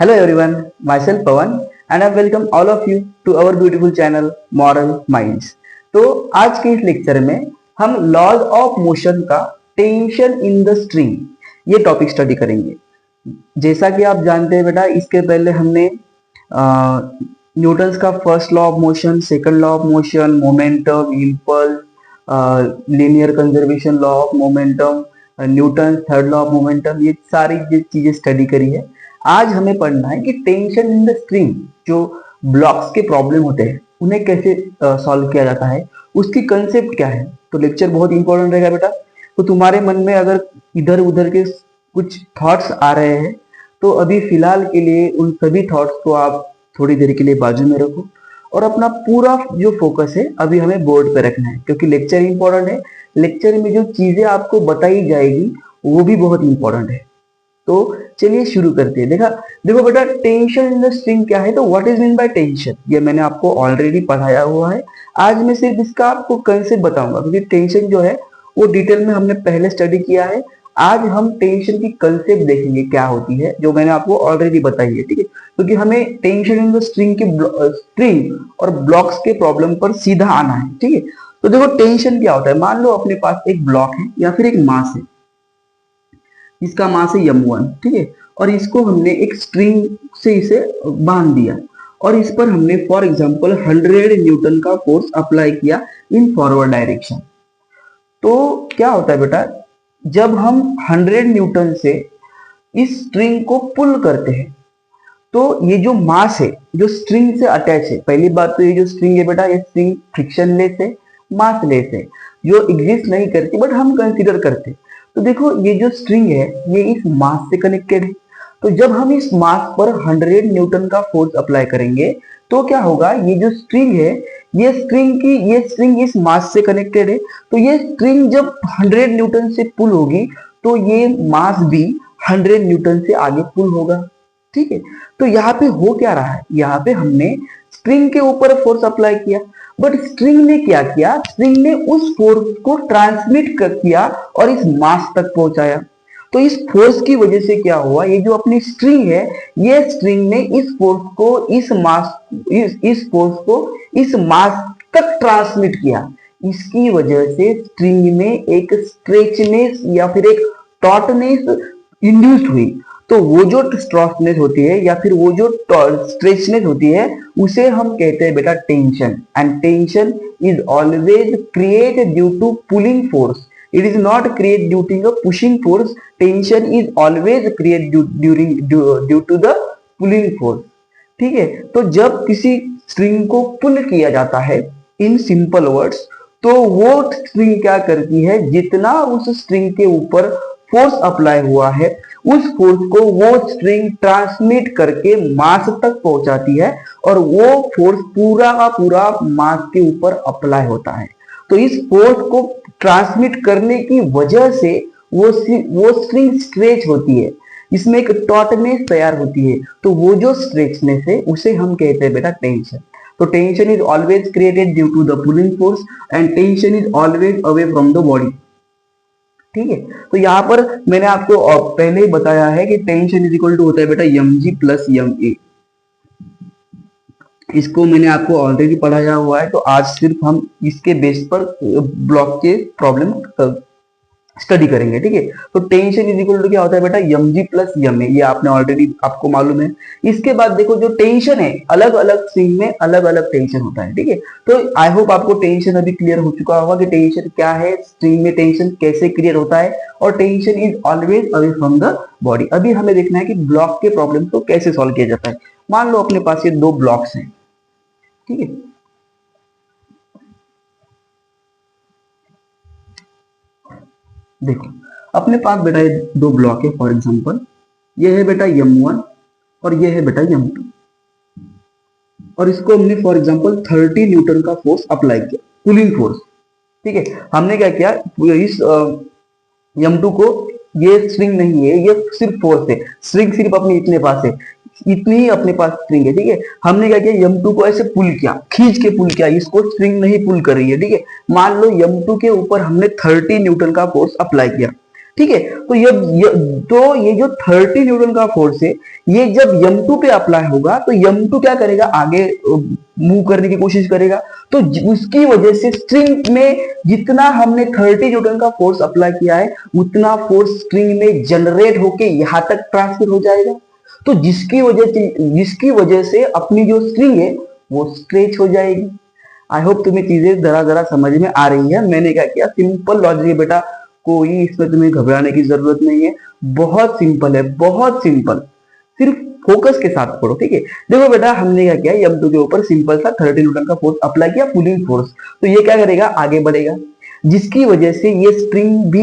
Hello everyone, myself Pawan and I welcome all of you to our beautiful channel Moral Minds। तो आज के इस lecture में हम लॉज ऑफ मोशन का टेंशन इन द स्ट्रिंग ये टॉपिक स्टडी करेंगे। जैसा कि आप जानते हैं बेटा, इसके पहले हमने न्यूटन्स का first law of motion, second law of motion, momentum, impulse, linear conservation law of momentum, Newton third law of momentum, ये सारी चीजें स्टडी करी है। आज हमें पढ़ना है कि टेंशन इन द स्ट्रिंग, जो ब्लॉक्स के प्रॉब्लम होते हैं उन्हें कैसे सॉल्व किया जाता है, उसकी कंसेप्ट क्या है। तो लेक्चर बहुत इंपॉर्टेंट रहेगा बेटा। तो तुम्हारे मन में अगर इधर उधर के कुछ थॉट्स आ रहे हैं तो अभी फिलहाल के लिए उन सभी थॉट्स को आप थोड़ी देर के लिए बाजू में रखो और अपना पूरा जो फोकस है अभी हमें बोर्ड पे रखना है, क्योंकि लेक्चर इंपॉर्टेंट है। लेक्चर में जो चीजें आपको बताई जाएगी वो भी बहुत इंपॉर्टेंट है। तो चलिए शुरू करते हैं। देखो बेटा, टेंशन इन द स्ट्रिंग क्या है, तो what is mean by tension ये मैंने आपको ऑलरेडी पढ़ाया हुआ है। आज मैं सिर्फ इसका आपको कंसेप्ट बताऊंगा, क्योंकि टेंशन जो है वो डिटेल में हमने पहले स्टडी किया है। आज हम टेंशन की कंसेप्ट देखेंगे क्या होती है, जो मैंने आपको ऑलरेडी बताई है, ठीक है। क्योंकि हमें टेंशन इन द स्ट्रिंग के स्ट्रिंग और ब्लॉक्स के प्रॉब्लम पर सीधा आना है, ठीक है। तो देखो टेंशन क्या होता है। मान लो अपने पास एक ब्लॉक है या फिर एक मास है, इसका मास है m1, ठीक है, और इसको हमने एक स्ट्रिंग से इसे बांध दिया और इस पर हमने फॉर एग्जांपल 100 न्यूटन का फोर्स अप्लाई किया इन फॉरवर्ड डायरेक्शन। तो क्या होता है बेटा, जब हम 100 न्यूटन से इस स्ट्रिंग को पुल करते हैं तो ये जो मास है जो स्ट्रिंग से अटैच है, पहली बात तो ये जो स्ट्रिंग है बेटा, ये स्ट्रिंग फ्रिक्शनलेस है, मासलेस है, जो एग्जिस्ट नहीं करती बट हम कंसीडर करते हैं। तो देखो ये जो स्ट्रिंग है ये इस मास से कनेक्टेड है। तो जब हम इस मास पर 100 न्यूटन का फोर्स अप्लाई करेंगे तो क्या होगा, ये जो स्ट्रिंग है ये स्ट्रिंग इस मास से कनेक्टेड है। तो ये स्ट्रिंग जब 100 न्यूटन से पुल होगी तो ये मास भी 100 न्यूटन से आगे पुल होगा, ठीक है। तो यहाँ पे हो क्या रहा है, यहाँ पे हमने स्ट्रिंग के ऊपर फोर्स अप्लाई किया, बट स्ट्रिंग ने क्या किया, स्ट्रिंग ने उस फोर्स को ट्रांसमिट कर किया और इस मास तक पहुंचाया। तो इस फोर्स की वजह से क्या हुआ, ये जो अपनी स्ट्रिंग है ये स्ट्रिंग ने इस फोर्स को इस मास तक ट्रांसमिट किया। इसकी वजह से स्ट्रिंग में एक स्ट्रेचनेस या फिर एक टॉटनेस इंड्यूस्ड हुई। तो वो जो स्ट्रॉसनेस होती है या फिर वो जो स्ट्रेचनेस होती है उसे हम कहते हैं बेटा tension. And tension is always create due to pulling force, it is not create due to the pushing force. Tension is always create due to the pulling force, ठीक है। तो जब किसी स्ट्रिंग को पुल किया जाता है इन सिंपल वर्ड्स, तो वो स्ट्रिंग क्या करती है, जितना उस स्ट्रिंग के ऊपर फोर्स अप्लाई हुआ है उस फोर्स को वो स्ट्रिंग ट्रांसमिट करके मास तक पहुंचाती है और वो फोर्स पूरा का पूरा मास के ऊपर अप्लाई होता है। तो इस फोर्स को ट्रांसमिट करने की वजह से वो स्ट्रिंग स्ट्रेच होती है, इसमें एक टॉटनेस तैयार होती है। तो वो जो स्ट्रेचनेस है उसे हम कहते हैं बेटा टेंशन। तो tension is always created due to the pulling force and tension is always away from the body, ठीक है। तो यहाँ पर मैंने आपको पहले ही बताया है कि टेंशन इज इक्वल टू होता है बेटा mg प्लस ma। इसको मैंने आपको ऑलरेडी पढ़ाया हुआ है। तो आज सिर्फ हम इसके बेस पर ब्लॉक के प्रॉब्लम स्टडी करेंगे, ठीक है। तो टेंशन इज इक्वल टू क्या होता है बेटा, mg प्लस ma, ये आपने ऑलरेडी आपको मालूम है। इसके बाद देखो जो टेंशन है, अलग अलग स्ट्रिंग में अलग अलग टेंशन होता है, ठीक है। तो आई होप आपको टेंशन अभी क्लियर हो चुका होगा कि टेंशन क्या है, स्ट्रिंग में टेंशन कैसे क्रिएट होता है और tension is always away from the body. अभी हमें देखना है कि ब्लॉक के प्रॉब्लम को कैसे सॉल्व किया जाता है। मान लो अपने पास ये दो ब्लॉक्स हैं, ठीक है। देखो अपने पास बेटा ये दो ब्लॉक है, फॉर एग्जांपल ये है बेटा m1 और ये है बेटा m2, और इसको हमने फॉर एग्जांपल 30 न्यूटन का फोर्स अप्लाई किया, पुलिंग फोर्स, ठीक है। हमने क्या किया, इस m2 को, ये स्ट्रिंग नहीं है, ये सिर्फ फोर्स है, स्ट्रिंग सिर्फ अपनी इतने पास है, इतनी ही अपने पास स्ट्रिंग है, ठीक है। हमने क्या किया, m2 को ऐसे पुल किया, खींच के पुल किया, इसको स्ट्रिंग नहीं पुल कर रही है, ठीक है। मान लो m2 के ऊपर हमने 30 न्यूटन का फोर्स अप्लाई किया। ठीक है। तो ये जो 30 न्यूटन का फोर्स है, ये जब m2 पे अप्लाई होगा तो m2 क्या करेगा, आगे मूव करने की कोशिश करेगा। तो उसकी वजह से स्ट्रिंग में जितना हमने 30 न्यूटन का फोर्स अप्लाई किया है, उतना फोर्स स्ट्रिंग में जनरेट होके यहां तक ट्रांसफर हो जाएगा। तो जिसकी वजह से अपनी जो स्ट्रिंग है वो स्ट्रेच हो जाएगी। आई होप तुम्हें चीजें जरा जरा समझ में आ रही है। मैंने क्या किया, सिंपल लॉजिक है बेटा, कोई इसमें तुम्हें घबराने की जरूरत नहीं है, बहुत सिंपल है, बहुत सिंपल। सिर्फ फोकस के साथ पढ़ो, ठीक है। देखो बेटा, हमने क्या किया, m2 के ऊपर सिंपल सा 30 न्यूटन का फोर्स अप्लाई किया, पुलिंग फोर्स। तो ये क्या करेगा, आगे बढ़ेगा, जिसकी वजह से ये स्ट्रिंग भी,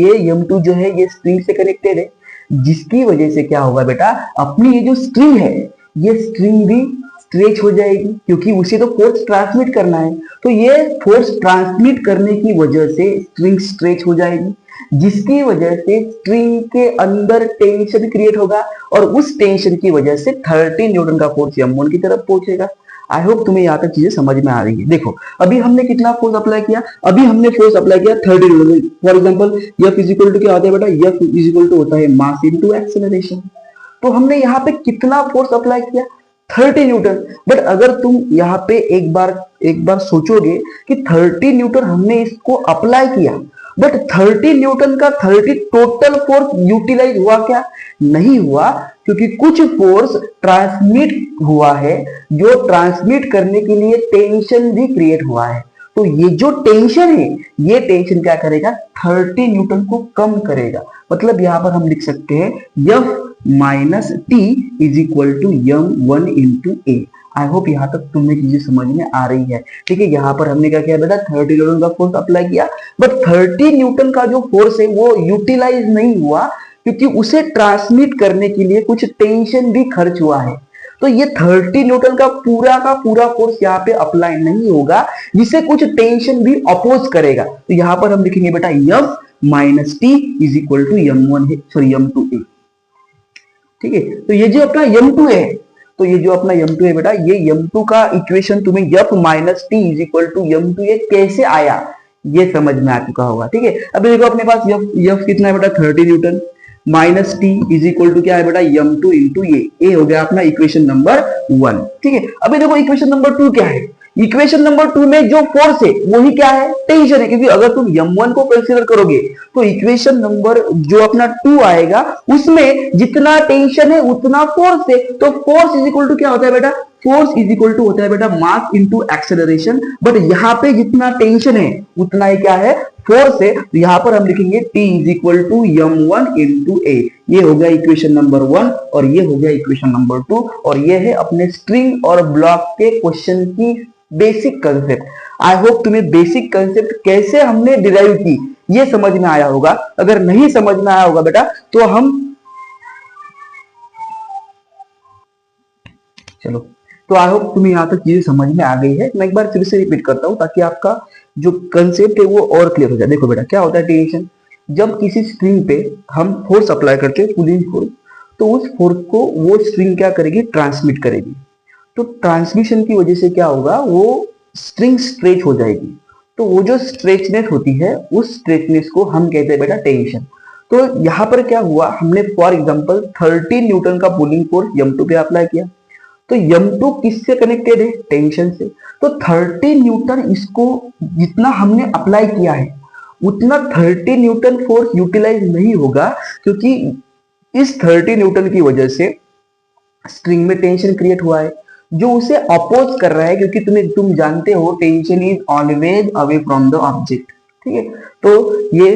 ये m2 जो है ये स्ट्रिंग से कनेक्टेड है, जिसकी वजह से क्या होगा बेटा, अपनी ये जो स्ट्रिंग है, ये स्ट्रिंग भी स्ट्रेच हो जाएगी, क्योंकि उसे तो फोर्स ट्रांसमिट करना है। तो ये फोर्स ट्रांसमिट करने की वजह से स्ट्रिंग स्ट्रेच हो जाएगी, जिसकी वजह से स्ट्रिंग के अंदर टेंशन क्रिएट होगा, और उस टेंशन की वजह से 30 न्यूटन का फोर्स m1 की तरफ पहुंचेगा। आई होप तुम्हें यहाँ तक चीजें समझ में आ रही है। देखो, अभी हमने कितना फोर्स अप्लाई किया, अभी हमने फोर्स अप्लाई किया 30 newton. For example F is equal to क्या होता है बेटा, F इज इक्वल टू होता है मास इनटू एक्सेलरेशन। तो हमने यहाँ पे कितना फोर्स अप्लाई किया, 30 न्यूटन। बट अगर तुम यहाँ पे एक बार सोचोगे कि 30 न्यूटन हमने इसको अप्लाई किया, बट 30 न्यूटन का 30 टोटल फोर्स यूटिलाइज हुआ क्या, नहीं हुआ, क्योंकि कुछ फोर्स ट्रांसमिट हुआ है, जो ट्रांसमिट करने के लिए टेंशन भी क्रिएट हुआ है। तो ये जो टेंशन है, ये टेंशन क्या करेगा, 30 न्यूटन को कम करेगा। मतलब यहां पर हम लिख सकते हैं F minus T is equal to m1 into A. I hope यहां तक तुम्हें चीजें समझ में आ रही है, ठीक है। यहां पर हमने क्या किया बेटा, 30 न्यूटन का फोर्स अप्लाई किया, बट 30 न्यूटन का जो फोर्स है वो यूटिलाइज नहीं हुआ, क्योंकि उसे ट्रांसमिट करने के लिए कुछ टेंशन भी खर्च हुआ है। तो ये 30 न्यूटन का पूरा फोर्स यहाँ पे अप्लाई नहीं होगा, जिसे कुछ टेंशन भी अपोज करेगा। तो यहां पर हम लिखेंगे बेटा F minus T is equal to m2 A, ठीक है। तो ये जो अपना m2 है, तो ये जो अपना m2 है बेटा, ये m2 का इक्वेशन तुम्हें F minus T is equal to m2 A कैसे आया, ये समझ में आ चुका होगा, ठीक है। अभी देखो अपने पास F कितना है बेटा, 30 newton, minus T is equal to क्या है बेटा, m2 इंटू ए हो गया अपना इक्वेशन नंबर 1, ठीक है। अभी देखो इक्वेशन नंबर 2 क्या है, इक्वेशन नंबर 2 में जो फोर्स है वही क्या है, टेंशन है, क्योंकि अगर तुम m1 को कंसीडर करोगे तो इक्वेशन नंबर जो अपना 2 आएगा, उसमें जितना टेंशन है उतना फोर्स है। तो फोर्स इज इक्वल टू क्या होता है बेटा, फोर्स इज इक्वल टू होता है बेटा मास इंटू एक्सेलरेशन। बट यहाँ पे जितना टेंशन है उतना ही क्या है, फोर्स है। तो यहाँ पर हम लिखेंगे T is equal to m1 into A. ये हो गया इक्वेशन नंबर 1 और ये हो गया इक्वेशन नंबर 2, और ये है अपने स्ट्रिंग और ब्लॉक के क्वेश्चन की बेसिक कंसेप्ट। आई होप तुम्हें बेसिक कंसेप्ट कैसे हमने डिराइव की ये समझ में आया होगा। अगर नहीं समझ में आया होगा बेटा तो तो आई होप तुम्हें यहां तक चीजें समझ में आ गई है। मैं एक बार फिर से रिपीट करता हूं ताकि आपका जो कंसेप्ट है वो और क्लियर हो जाए। देखो बेटा, क्या होता है टेंशन, जब किसी स्ट्रिंग पे हम फोर्स अप्लाई करते हैं, पुलिंग फोर्स, तो उस फोर्स को वो स्ट्रिंग क्या करेगी, ट्रांसमिट करेगी। तो ट्रांसमिशन की वजह से क्या होगा, वो स्ट्रिंग स्ट्रेच हो जाएगी। तो वो जो स्ट्रेचनेस होती है, उस स्ट्रेचनेस को हम कहते हैं बेटा टेंशन। तो यहाँ पर क्या हुआ, हमने फॉर एग्जांपल 30 न्यूटन का पुलिंग फोर्स m2 पे अप्लाई किया, तो m2 किससे कनेक्टेड है, टेंशन से। तो 30 न्यूटन, इसको जितना हमने अप्लाई किया है उतना 30 न्यूटन फोर्स यूटिलाइज नहीं होगा, क्योंकि इस 30 न्यूटन की वजह से स्ट्रिंग में टेंशन क्रिएट हुआ है जो उसे अपोज कर रहा है, क्योंकि तुम जानते हो tension is always away from the object, ठीक है। तो ये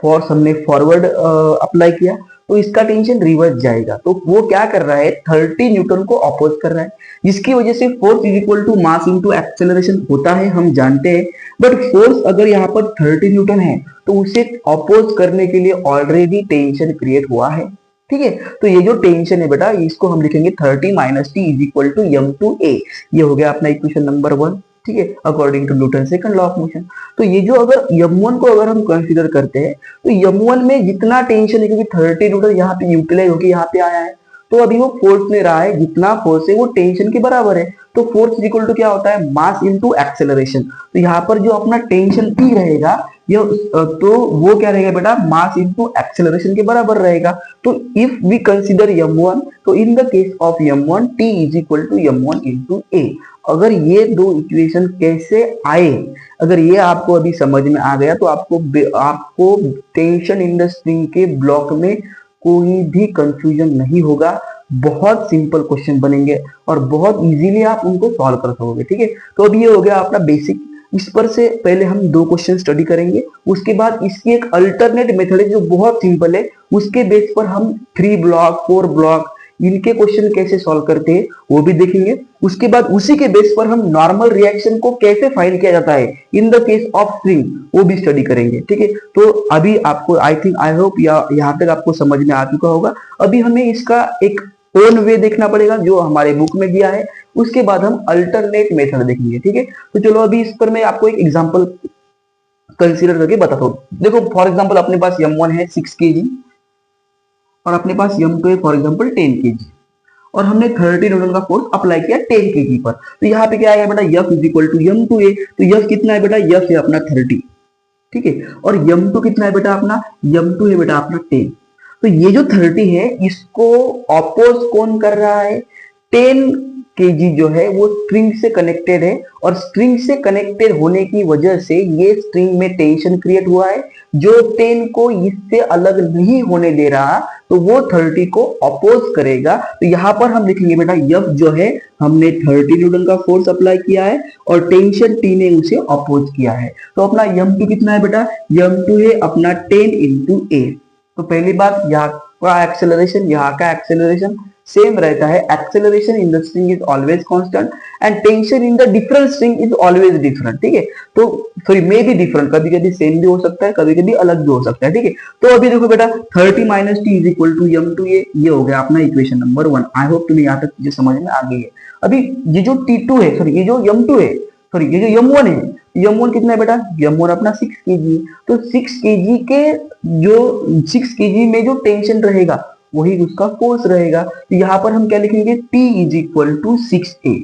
फोर्स हमने फॉरवर्ड अप्लाई किया, तो इसका टेंशन रिवर्स जाएगा। तो वो क्या कर रहा है, 30 न्यूटन को अपोज कर रहा है, जिसकी वजह से force is equal to mass into acceleration होता है, हम जानते हैं। बट फोर्स अगर यहाँ पर 30 न्यूटन है तो उसे अपोज करने के लिए ऑलरेडी टेंशन क्रिएट हुआ है, ठीक है। तो ये जो टेंशन है बेटा, इसको हम लिखेंगे 30 minus T is equal to m2a। ये हो गया अपना इक्वेशन नंबर 1, ठीक है, according to Newton second law of motion. तो ये जो अगर m1 को अगर हम कंसीडर करते हैं, तो m1 में जितना टेंशन है, क्योंकि 30 न्यूटन यहाँ पे यूटिलाइज होकर यहाँ पे आया है, तो अभी वो फोर्स ले रहा है, जितना फोर्स है वो टेंशन के बराबर है। तो फोर्स इज इक्वल टू क्या होता है, मास इनटू एक्सेलरेशन। तो यहाँ पर जो अपना टेंशन T रहेगा, तो वो क्या रहेगा बेटा, मास इनटू एक्सेलरेशन के बराबर रहेगा। तो इफ वी कंसीडर m1, तो in the case of m1 t is equal to m1 into A. अगर ये दो इक्वेशन कैसे आए, अगर ये आपको अभी समझ में आ गया तो आपको टेंशन इन द स्प्रिंग के ब्लॉक में कोई भी कंफ्यूजन नहीं होगा। बहुत सिंपल क्वेश्चन बनेंगे और बहुत इजीली आप उनको सॉल्व कर सकोगे। ठीक है, तो अभी ये हो गया अपना बेसिक। इस पर से पहले हम दो क्वेश्चन स्टडी करेंगे, उसके बाद इसकी एक अल्टरनेट मेथड है जो बहुत सिंपल है, उसके बेस पर हम 3 ब्लॉक 4 ब्लॉक इनके क्वेश्चन कैसे सॉल्व करते हैं वो भी देखेंगे। उसके बाद उसी के बेस पर हम नॉर्मल रिएक्शन को कैसे फाइंड किया जाता है इन द केस ऑफ स्प्रिंग वो भी स्टडी करेंगे। ठीक है, तो अभी आपको आई होप यहाँ तक आपको समझ में आ चुका होगा। अभी हमें इसका एक ओन वे देखना पड़ेगा जो हमारे बुक में दिया है, उसके बाद हम अल्टरनेट मेथड देखेंगे। ठीक है, तो चलो अभी इस पर मैं आपको एक एग्जांपल कंसीडर करके बताता हूँ। देखो फॉर एग्जांपल अपने पास m1 है 6 kg और अपने पास m2 है फॉर एग्जांपल 10 kg, और हमने 30 न्यूटन का फोर्स अप्लाई किया 10 kg पर। तो यहाँ पे क्या आएगा बेटा, F is equal to m2a। तो F कितना है बेटा, F है अपना 30। ठीक है, और m2 कितना है बेटा अपना, m2 है बेटा अपना 10। तो ये जो 30 है इसको अपोज कौन कर रहा है, 10 kg जो है वो स्ट्रिंग से कनेक्टेड है, और स्ट्रिंग से कनेक्टेड होने की वजह से ये स्ट्रिंग में टेंशन क्रिएट हुआ है जो 10 को इससे अलग नहीं होने दे रहा, तो वो 30 को अपोज करेगा। तो यहाँ पर हम लिखेंगे बेटा F जो है हमने 30 न्यूटन का फोर्स अप्लाई किया है और टेंशन T ने उसे अपोज किया है। तो अपना m2 कितना है बेटा, m2 है अपना 10 इंटू a। तो पहली बात यहाँ का एक्सेलरेशन, यहाँ का एक्सेलरेशन सेम रहता है। Acceleration in the string is always constant and tension in the different string is always different. ठीक है, तो सॉरी मे भी डिफरेंट, कभी कभी सेम भी हो सकता है, कभी कभी अलग भी हो सकता है। ठीक है, तो अभी देखो बेटा 30 minus T is equal to m2a, ये हो गया अपना इक्वेशन नंबर 1। आई होप तुम्हें यहाँ तक चीजें समझ में आ गई है। अभी ये जो T2 है, सॉरी ये जो m2 है, सॉरी ये जो m1 है, m1 कितना है बेटा, m1 अपना 6 kg। तो 6 kg के जो 6 kg में जो टेंशन रहेगा वही उसका फोर्स रहेगा। तो यहाँ पर हम क्या लिखेंगे, T is equal to 6a।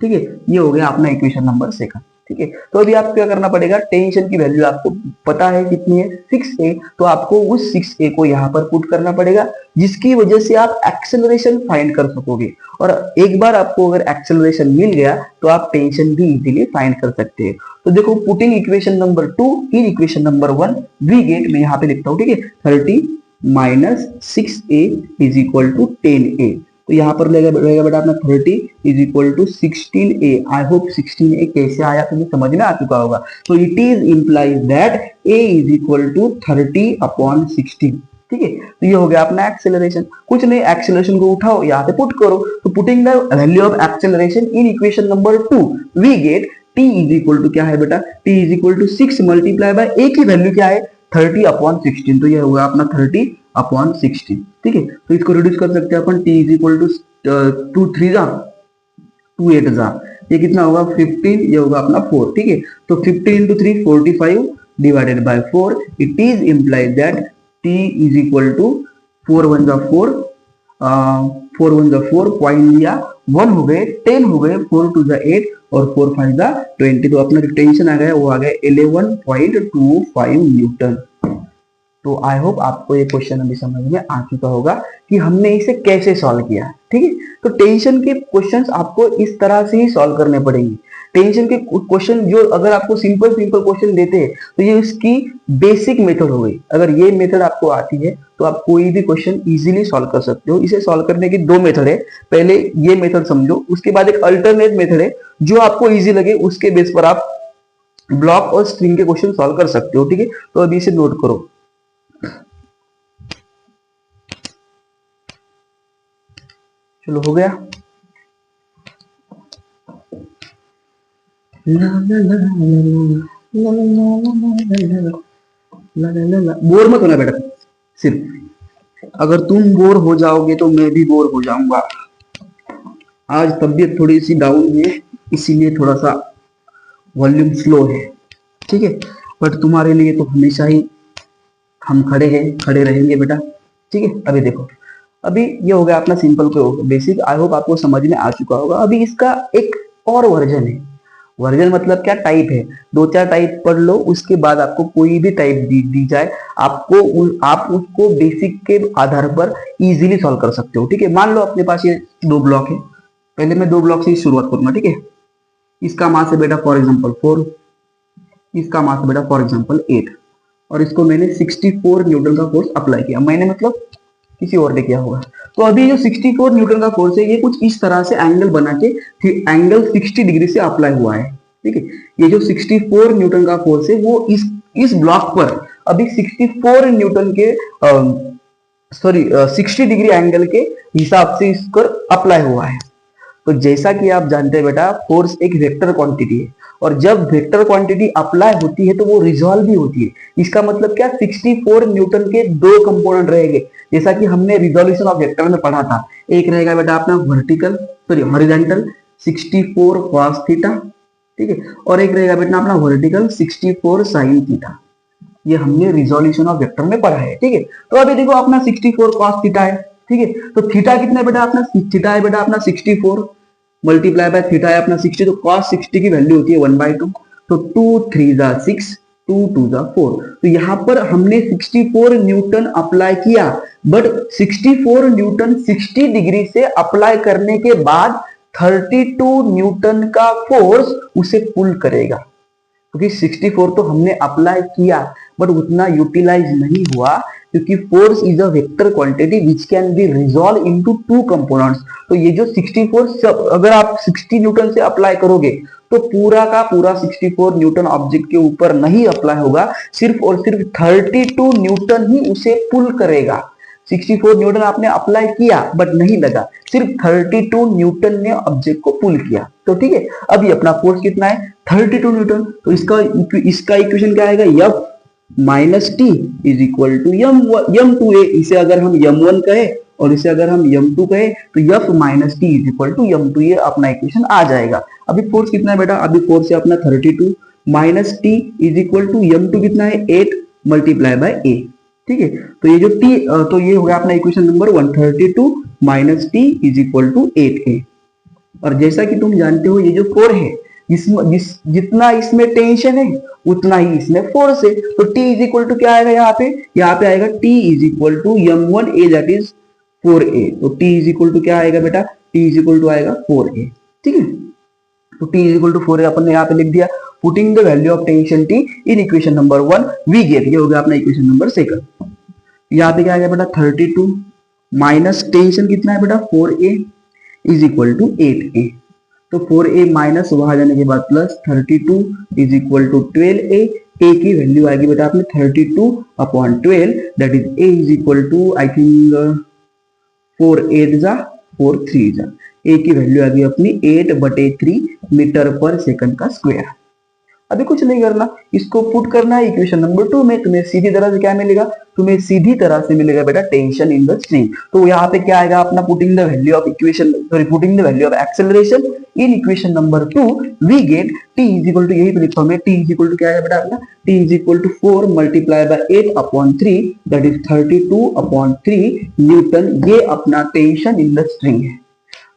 ठीक है, ये हो गया अपना इक्वेशन नंबर 2। ठीक है, तो अभी आपको क्या करना पड़ेगा, टेंशन की वैल्यू आपको पता है कितनी है, 6a। तो आपको उस 6a को यहाँ पर पुट करना पड़ेगा, जिसकी वजह से आप एक्सेलरेशन फाइंड कर सकोगे। और एक बार आपको अगर एक्सेलरेशन मिल गया तो आप टेंशन भी इजीली फाइंड कर सकते हैं। तो देखो putting equation number 2 in equation number 1 we get, मैं यहाँ पे लिखता हूँ। ठीक है, 30 minus 6a is equal to 10a। तो यहाँ पर रहेगा बेटा अपना 30 is equal to 16a। I hope 16a कैसे आया तुम्हें समझ में आ चुका होगा। तो it is implies that a is equal to 30 upon 16। ठीक है, तो ये हो गया अपना एक्सेलरेशन। कुछ नहीं, एक्सेलरेशन को उठाओ यहाँ पे पुट करो। तो putting the value of acceleration in equation number 2 we get t is equal to क्या है बेटा, t is equal to 6 multiply by a की वैल्यू क्या है 30 अपॉन 16। तो ये होगा अपना 30 अपॉन 16। ठीक है, तो इसको रिड्यूस कर सकते हैं अपन, t इज इक्वल टू 2 3 जा 2 8 जा, ये कितना होगा 15, ये होगा अपना 4। ठीक है, तो 15 into 3 45 divided by 4। It is implies that t is equal to 4 1 जा 4, 4 1 जा 4, पॉइंट लिया 1 हो गए 10 हो गए, 4 2 जा 8 और 4 5 जा 20। तो अपना जो टेंशन आ गया वो आ गया 11.25 न्यूटन। तो आई होप आपको ये क्वेश्चन अभी समझ में आ चुका होगा कि हमने इसे कैसे सॉल्व किया है। ठीक है, तो टेंशन के क्वेश्चंस आपको इस तरह से ही सॉल्व करने पड़ेंगे। टेंशन के क्वेश्चन जो अगर आपको सिंपल क्वेश्चन देते हैं तो ये इसकी बेसिक मेथड हो गई। अगर ये मेथड आपको आती है तो आप कोई भी क्वेश्चन इजीली सॉल्व कर सकते हो। इसे सॉल्व करने की 2 मेथड है, पहले ये मेथड समझो, उसके बाद एक अल्टरनेट मेथड है जो आपको इजी लगे, उसके बेस पर आप ब्लॉक और स्ट्रिंग के क्वेश्चन सॉल्व कर सकते हो। ठीक है, तो अभी इसे नोट करो। चलो हो गया। बोर मत होना बेटा, सिर्फ अगर तुम बोर हो जाओगे तो मैं भी बोर हो जाऊंगा। आज तबीयत थोड़ी सी डाउन है इसीलिए थोड़ा सा वॉल्यूम स्लो है। ठीक है, बट तुम्हारे लिए तो हमेशा ही हम खड़े रहेंगे बेटा। ठीक है, अभी देखो, अभी ये हो गया अपना सिंपल बेसिक। आई होप आपको समझ में आ चुका होगा। अभी इसका एक और वर्जन है, वर्जन मतलब क्या, टाइप है। दो चार टाइप पढ़ लो, उसके बाद आपको कोई भी टाइप दी जाए, आप उसको बेसिक के आधार पर इजीली सॉल्व कर सकते हो। ठीक है, मान लो अपने पास ये दो ब्लॉक है, पहले मैं दो ब्लॉक से शुरुआत करूंगा। ठीक है, इसका मास है बेटा फॉर एग्जाम्पल 4, इसका मास है बेटा फॉर एग्जाम्पल 8, और इसको मैंने 64 न्यूटन का फोर्स अप्लाई किया। मैंने मतलब किसी और ने किया होगा। तो अभी जो 64 न्यूटन का फोर्स है, ये कुछ इस तरह से एंगल बना के एंगल 60 डिग्री से अप्लाई हुआ है। ठीक है, ये जो 64 न्यूटन का फोर्स है वो इस ब्लॉक पर अभी 64 न्यूटन के 60 डिग्री एंगल के हिसाब से इस पर अप्लाई हुआ है। तो जैसा कि आप जानते हैं बेटा, फोर्स एक वेक्टर क्वांटिटी है, और जब वेक्टर क्वांटिटी अप्लाई होती है तो वो रिजॉल्व भी होती है। इसका मतलब क्या, 64 न्यूटन के दो कंपोनेंट रहेंगे, जैसा कि हमने रिजोल्यूशन ऑफ वेक्टर में पढ़ा था। एक रहेगा बेटा अपना हॉरिजॉन्टल 64 cos थीटा, ठीक है, और एक रहेगा बेटा अपना वर्टिकल 64 sin थीटा। ये हमने रिजोल्यूशन ऑफ वेक्टर में पढ़ा है। ठीक है, तो अभी देखो अपना 64 cos थीटा है। ठीक है, तो थीटा कितना है बेटा अपना, थीटा है बेटा अपना 64 मल्टीप्लाई बाय थीटा है अपना 60, तो cos 60 की वैल्यू होती है 1/2, तो 2 3 जा 6, 2 2 जा 4। तो यहाँ पर हमने 64 न्यूटन अप्लाई किया, बट 64 न्यूटन 60 डिग्री से अप्लाई करने के बाद 32 न्यूटन का फोर्स उसे पुल करेगा, क्योंकि 64 तो हमने अप्लाई किया बट उतना यूटिलाइज नहीं हुआ, क्योंकि force is a vector quantity which can be resolve into two components. तो ये जो 64 अगर आप 60 न्यूटन से अप्लाई करोगे तो पूरा का पूरा 64 न्यूटन ऑब्जेक्ट के ऊपर नहीं अप्लाई होगा, सिर्फ और सिर्फ 32 न्यूटन ही उसे पुल करेगा। 64 न्यूटन आपने अप्लाई किया बट नहीं लगा, सिर्फ 32 न्यूटन ने ऑब्जेक्ट को पुल किया। तो ठीक है, अभी अपना फोर्स कितना है 32 न्यूटन। तो इसका इक्वेशन क्या आएगा, F minus T is equal to m2a। इसे अगर हम m1 कहे और इसे अगर हम m2 कहे तो F minus T is equal to m2a अपना इक्वेशन आ जाएगा। अभी फोर्स कितना है बेटा, अभी फोर्स है अपना 32 minus T is equal to m2 कितना है 8 मल्टीप्लाई बाय a। ठीक है, तो ये जो t, तो ये हो गया अपना equation number 132 minus T is equal to 8a। और जैसा कि तुम जानते हो ये जो 4 है, जितना इसमें टेंशन है उतना ही इसमें फोर्स है। तो t इज इक्वल टू क्या आएगा, यहाँ पे आएगा t is equal to m1a that is 4a। तो t इज इक्वल टू क्या आएगा बेटा, t इज इक्वल टू आएगा 4a। ठीक है, तो t is equal to 4a अपन ने यहाँ पे लिख दिया। Putting the value of tension t in equation number 1 we get, ये हो गया अपना इक्वेशन नंबर 2। यहाँ पे क्या आ गया बेटा 32 माइनस टेंशन कितना है बेटा 4a is equal to 8a। तो 4a माइनस वहां जाने के बाद plus 32 is equal to 12a। a की वैल्यू आएगी बेटा आपने 32 upon 12 that is a is equal to I think 4 8 जा 4 3 जा, a की वैल्यू आ गई अपनी 8/3 मीटर पर सेकंड का स्क्वायर। अभी कुछ नहीं करना, इसको पुट करना है इक्वेशन नंबर 2 में। तुम्हें सीधी तरह से क्या मिलेगा, तुम्हें सीधी तरह से मिलेगा बेटा टेंशन इन द स्ट्रिंग। तो यहाँ पे क्या आएगा अपना putting the value of putting the value of acceleration in equation number 2 we get t is equal to, यही तो लिखा हूं मैं, t इज इक्वल टू क्या है बेटा अपना, t is equal to 4 multiply by 8 upon 3 that is 32 upon 3 newton. ये अपना टेंशन इन द स्ट्रिंग है।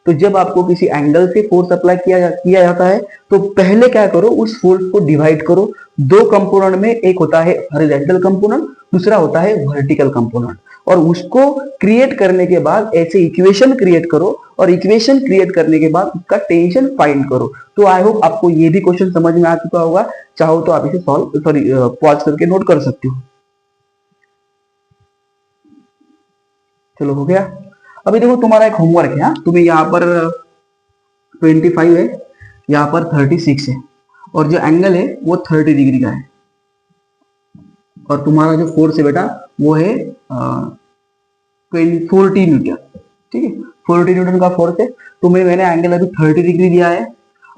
तो जब आपको किसी एंगल से फोर्स अप्लाई किया जाता है तो पहले क्या करो, उस फोर्स को डिवाइड करो दो कंपोनेंट में। एक होता है हॉरिजॉन्टल कंपोनेंट, दूसरा होता है वर्टिकल कंपोनेंट, और उसको क्रिएट करने के बाद ऐसे इक्वेशन क्रिएट करो, और इक्वेशन क्रिएट करने के बाद उसका टेंशन फाइंड करो। तो आई होप आपको ये भी क्वेश्चन समझ में आ चुका होगा। चाहो तो आप इसे पॉज करके नोट कर सकते हो। चलो हो गया। अभी देखो तुम्हारा एक होमवर्क है, तुम्हें यहाँ पर 25 है, यहाँ पर 36 है, और जो एंगल है वो 30 डिग्री का है, और तुम्हारा जो फोर्स है बेटा वो है 40 न्यूटन। ठीक है, 40 न्यूटन का फोर्स है। तुम्हें मैंने एंगल अभी 30 डिग्री दिया है,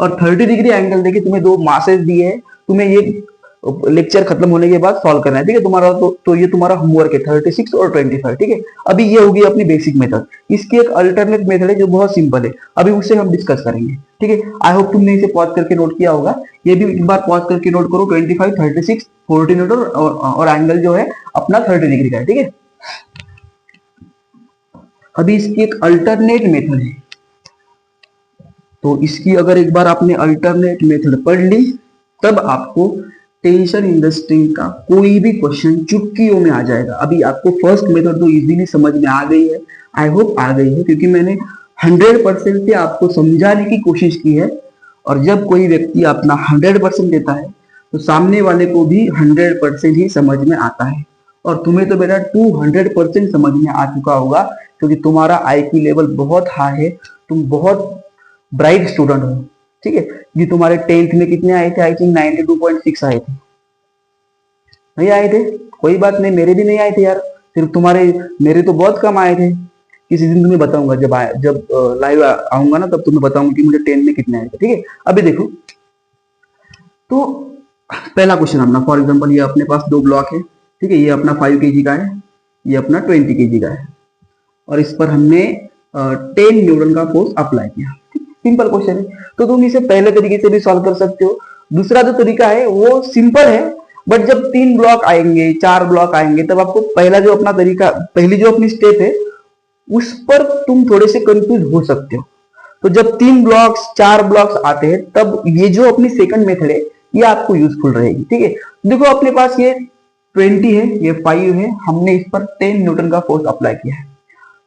और 30 डिग्री एंगल देके तुम्हें दो मासेस दिए हैं। तुम्हें ये लेक्चर खत्म होने के बाद सॉल्व करना है। ठीक है, तुम्हारा तो ये तुम्हारा होमवर्क है 36 और 25। ठीक है, अभी ये होगी अपनी बेसिक मेथड। इसकी एक अल्टरनेट मेथड है जो बहुत सिंपल है, अभी उससे हम डिस्कस करेंगे। ठीक है, आई होप तुमने इसे पॉज करके नोट किया होगा। ये भी एक बार पॉज करके नोट करो, 25 36 40 न्यूटन और एंगल जो है अपना 30 डिग्री का है। ठीक है, अभी इसकी एक अल्टरनेट मेथड है, तो इसकी अगर एक बार आपने अल्टरनेट मेथड पढ़ ली, तब आपको टेंशन इन द स्ट्रिंग का कोई भी क्वेश्चन चुटकियों में आ जाएगा। अभी आपको फर्स्ट मेथड तो इजीली समझ में आ गई है, आई होप आ गई है, क्योंकि मैंने 100% से आपको समझाने की कोशिश की है। और जब कोई व्यक्ति अपना 100% देता है तो सामने वाले को भी 100% ही समझ में आता है। और तुम्हें तो बेटा 200% समझ में आ चुका होगा, क्योंकि तुम्हारा IQ लेवल बहुत हाई है, तुम बहुत ब्राइट स्टूडेंट हो। ठीक है, ये तुम्हारे 10th में कितने आए थे? आई थिंक 92.6 आए थे, नहीं आए थे? कोई बात नहीं, मेरे भी नहीं आए थे यार, सिर्फ तुम्हारे, मेरे तो बहुत कम आए थे। किसी दिन तुम्हें बताऊंगा, जब लाइव आऊंगा ना, तब तुम्हें बताऊंगा कि मुझे 10 में कितने आए थे। ठीक है, अभी देखो, तो पहला क्वेश्चन अपना, फॉर एग्जांपल ये अपने पास 2 ब्लॉक है। ठीक है, ये अपना 5 kg का है, ये अपना 20 kg का है, और इस पर हमने 10 न्यूटन का फोर्स अप्लाई किया। सिंपल क्वेश्चन है, तो तुम इसे पहले तरीके से भी सॉल्व कर सकते हो। दूसरा जो तरीका है वो सिंपल है, बट जब 3 ब्लॉक आएंगे, 4 ब्लॉक आएंगे, तब आपको पहला जो अपना तरीका, पहली जो अपनी स्टेप है, उस पर तुम थोड़े से कंफ्यूज हो सकते हो। तो जब 3 ब्लॉक्स 4 ब्लॉक्स आते हैं, तब ये जो अपनी सेकंड मेथड है ये आपको यूजफुल रहेगी। ठीक है, देखो अपने पास ये 20 है, ये 5 है, हमने इस पर 10 न्यूटन का फोर्स अप्लाई किया है।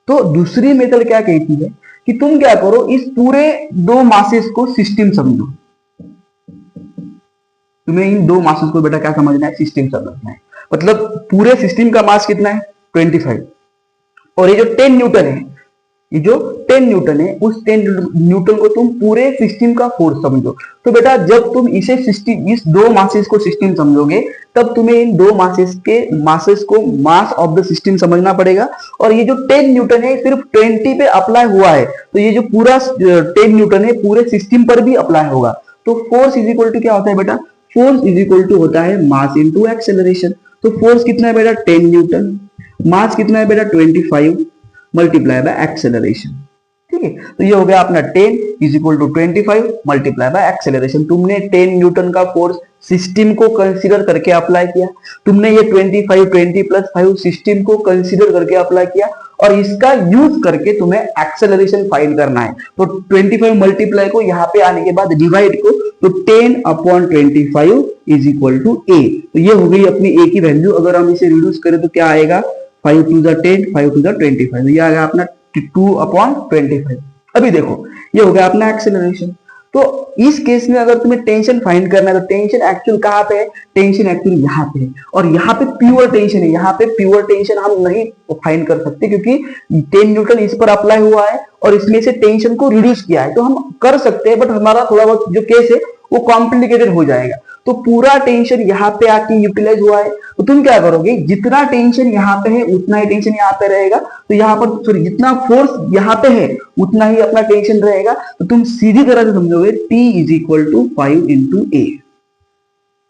तो दूसरी मेथड क्या कहती है कि तुम क्या करो, इस पूरे 2 मासेस को सिस्टम समझो। तुम्हें इन 2 मासेस को बेटा क्या समझना है? सिस्टम समझना है। मतलब पूरे सिस्टम का मास कितना है? 25। और ये जो 10 न्यूटन है, ये जो 10 न्यूटन है, उस 10 न्यूटन को तुम पूरे सिस्टम का फोर्स समझो। तो बेटा जब तुम इसे सिस्टम, इस 2 मासेस को सिस्टम समझोगे, तब तुम्हें इन 2 मासेस को मास ऑफ द सिस्टम समझना पड़ेगा। और ये जो 10 न्यूटन है सिर्फ 20 पे अप्लाई हुआ है, तो ये जो पूरा 10 न्यूटन है पूरे सिस्टम पर भी अप्लाई होगा। तो फोर्स इज इक्वल टू क्या होता है बेटा? फोर्स इज इक्वल टू होता है मास इंटू एक्सेलरेशन। तो फोर्स कितना है बेटा? 10 न्यूटन। मास कितना है बेटा? 25 मल्टीप्लाई बाय एक्सेलरेशन। ठीक है, तो ये हो गया अपना 10 is equal to 25 multiply by acceleration. तुमने 10 न्यूटन का फोर्स सिस्टम को कंसीडर करके अप्लाई किया, तुमने ये 25 20 प्लस 5 सिस्टम को कंसीडर करके अप्लाई किया, और इसका यूज करके तुम्हें एक्सेलरेशन फाइंड करना है। तो 25 मल्टीप्लाई को यहाँ पे आने के बाद डिवाइड को, तो 10/25 इज इक्वल टू a। तो ये हो गई अपनी a की वैल्यू। अगर हम इसे रिड्यूस करें तो क्या आएगा? 5 to the 10, 5 to the 25, ये आ गया अपना 2/25। अभी देखो ये हो गया अपना एक्सेलरेशन। तो इस केस में अगर तुम्हें टेंशन फाइंड करना है, तो टेंशन एक्चुअल कहां पे है? टेंशन एक्चुअल यहाँ पे है, और यहाँ पे प्योर टेंशन है। यहाँ पे प्योर टेंशन हम नहीं फाइंड कर सकते, क्योंकि 10 न्यूटन इस पर अप्लाई हुआ है और इसमें से टेंशन को रिड्यूस किया है। तो हम कर सकते हैं, बट हमारा थोड़ा बहुत जो केस है वो कॉम्प्लिकेटेड हो जाएगा। तो पूरा टेंशन यहाँ पे आके यूटिलाइज हुआ है, तो तुम क्या करोगे? जितना टेंशन यहाँ पे है उतना ही टेंशन यहाँ पे रहेगा। तो यहाँ पर सॉरी, जितना फोर्स यहाँ पे है उतना ही अपना टेंशन रहेगा। तो तुम सीधी तरह से समझोगे T is equal to 5 into A.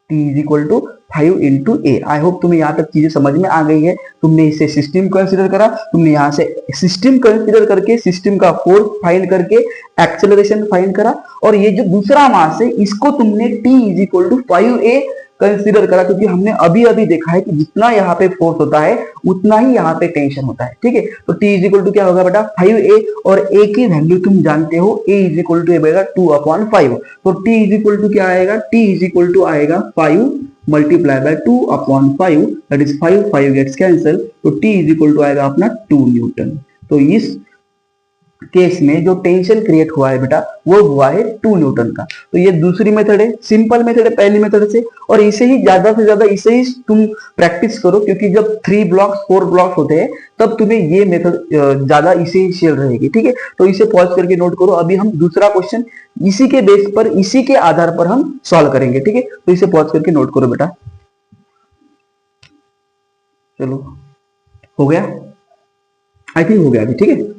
T is equal to 5 into A. I hope तुम्हें यहाँ तक चीजें समझ में आ गई है। तुमने इसे सिस्टम कंसीडर करा, तुमने यहाँ से सिस्टम कंसीडर करके सिस्टम का फोर्स फाइंड करके एक्सेलरेशन फाइंड करा, और ये जो दूसरा मास है इसको तुमने T is equal to 5a consider करा, क्योंकि हमने अभी अभी देखा है कि जितना यहाँ पे फोर्स होता है उतना ही यहाँ पे टेंशन होता है। ठीक है, तो T इज इक्वल टू क्या होगा बेटा? 5a, और a की वैल्यू तुम जानते हो, a इज इक्वल टू बेटा 2/5। तो T इज इक्वल टू क्या आएगा? T इज इक्वल टू आएगा 5 multiply by 2/5, that is 5 gets cancel, तो T इज इक्वल टू आएगा अपना 2 न्यूटन। तो इस केस में जो टेंशन क्रिएट हुआ है बेटा वो हुआ है 2 न्यूटन का। तो ये दूसरी मेथड है, सिंपल मेथड है पहली मेथड से, और इसे ही ज्यादा से ज्यादा इसे ही तुम प्रैक्टिस करो, क्योंकि जब 3 ब्लॉक्स 4 ब्लॉक्स होते हैं तब तुम्हें ये मेथड ज्यादा इसे ही शेयर रहेगी। ठीक है, तो इसे पॉज करके नोट करो। अभी हम दूसरा क्वेश्चन इसी के बेस पर, इसी के आधार पर हम सॉल्व करेंगे। ठीक है, तो इसे पॉज करके नोट करो बेटा। चलो हो गया, आई थिंक हो गया अभी। ठीक है,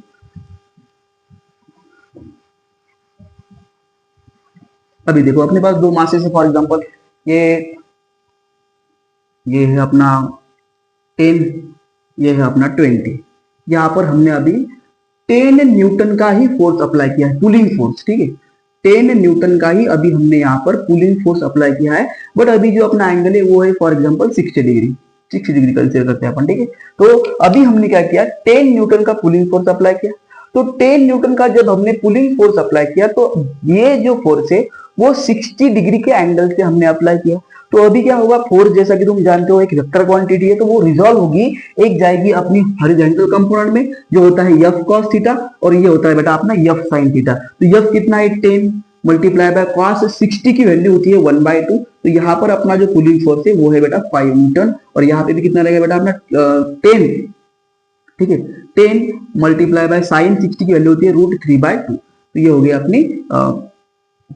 अभी देखो अपने पास 2 मासेस है। फॉर एग्जांपल ये है अपना 10, ये है अपना 20। यहाँ पर हमने अभी 10 न्यूटन का ही फोर्स अप्लाई किया है, पुलिंग फोर्स। ठीक है, 10 न्यूटन का ही अभी हमने यहाँ पर पुलिंग फोर्स अप्लाई किया है, बट अभी जो अपना एंगल है वो है फॉर एग्जांपल 60 डिग्री कंसीडर करते हैं अपन। ठीक है, तो अभी हमने क्या किया? 10 न्यूटन का पुलिंग फोर्स अप्लाई किया। तो 10 न्यूटन का जब हमने पुलिंग फोर्स अप्लाई किया तो ये जो फोर्स है वो 60 डिग्री के एंगल से हमने अप्लाई किया। तो अभी क्या होगा, फोर्स जैसा कि तुम जानते हो एक वेक्टर क्वांटिटी है, तो वो रिजॉल्व होगी, एक जाएगी अपनी हॉरिजॉन्टल कंपोनेंट में जो होता है f cos थीटा, और ये होता है बेटा अपना f sin थीटा। तो f कितना है 10 मल्टीप्लाई बाय cos 60 की वैल्यू होती है 1/2। तो यहाँ पर अपना जो पुलिंग फोर्स है वो है बेटा 5 न्यूटन, और यहाँ पे भी कितना रहेगा बेटा अपना 10, ठीक है 10 मल्टीप्लाई बाय साइन 60 की वैल्यू होती है √3/2। तो ये हो गया अपनी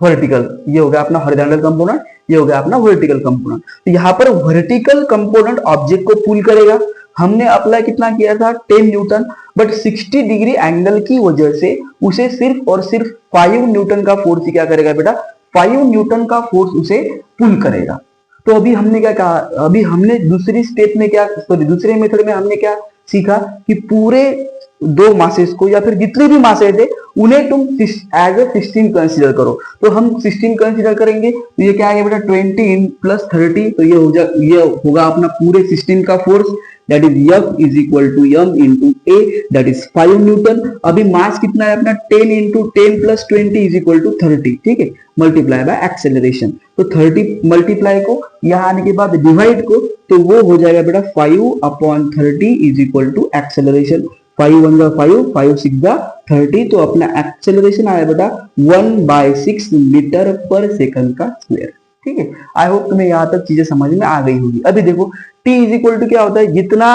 वर्टिकल, ये हो गया अपना हॉरिजॉन्टल कंपोनेंट, ये हो गया अपना वर्टिकल कंपोनेंट। तो यहाँ पर वर्टिकल कंपोनेंट ऑब्जेक्ट को पुल करेगा। हमने अप्लाई कितना किया था 10 न्यूटन, बट 60 डिग्री एंगल की वजह से उसे सिर्फ और सिर्फ 5 न्यूटन का फोर्स क्या करेगा बेटा, 5 न्यूटन का फोर्स उसे पुल करेगा। तो अभी हमने क्या कहा, अभी हमने दूसरी स्टेप में क्या, सॉरी दूसरे मेथड में हमने क्या सीखा कि पूरे दो मासेस को या फिर जितने भी मासे थे उन्हें तुम एज ए 16 कंसीडर करो। तो हम 16 कंसीडर करेंगे, तो ये क्या आएगा बेटा 20 + 30, तो ये होगा अपना पूरे 16 का force, that is F = m × A, that is 5 Newton. अभी मास कितना है अपना 10 × 10 + 20 = 30, ठीक है, मल्टीप्लाई बाय एक्सेलरेशन। तो 30 मल्टीप्लाई को यहाँ आने के बाद डिवाइड को, तो वो हो जाएगा बेटा 5/30 = एक्सेलरेशन। 5 1 × 5, 5 6 × 30, तो अपना एक्सेलरेशन आया बेटा 1/6 मीटर पर सेकंड का स्क्वायर। ठीक है, आई होप तुम्हें यहाँ तक चीजें समझ में आ गई होगी। अभी देखो T = क्या होता है, जितना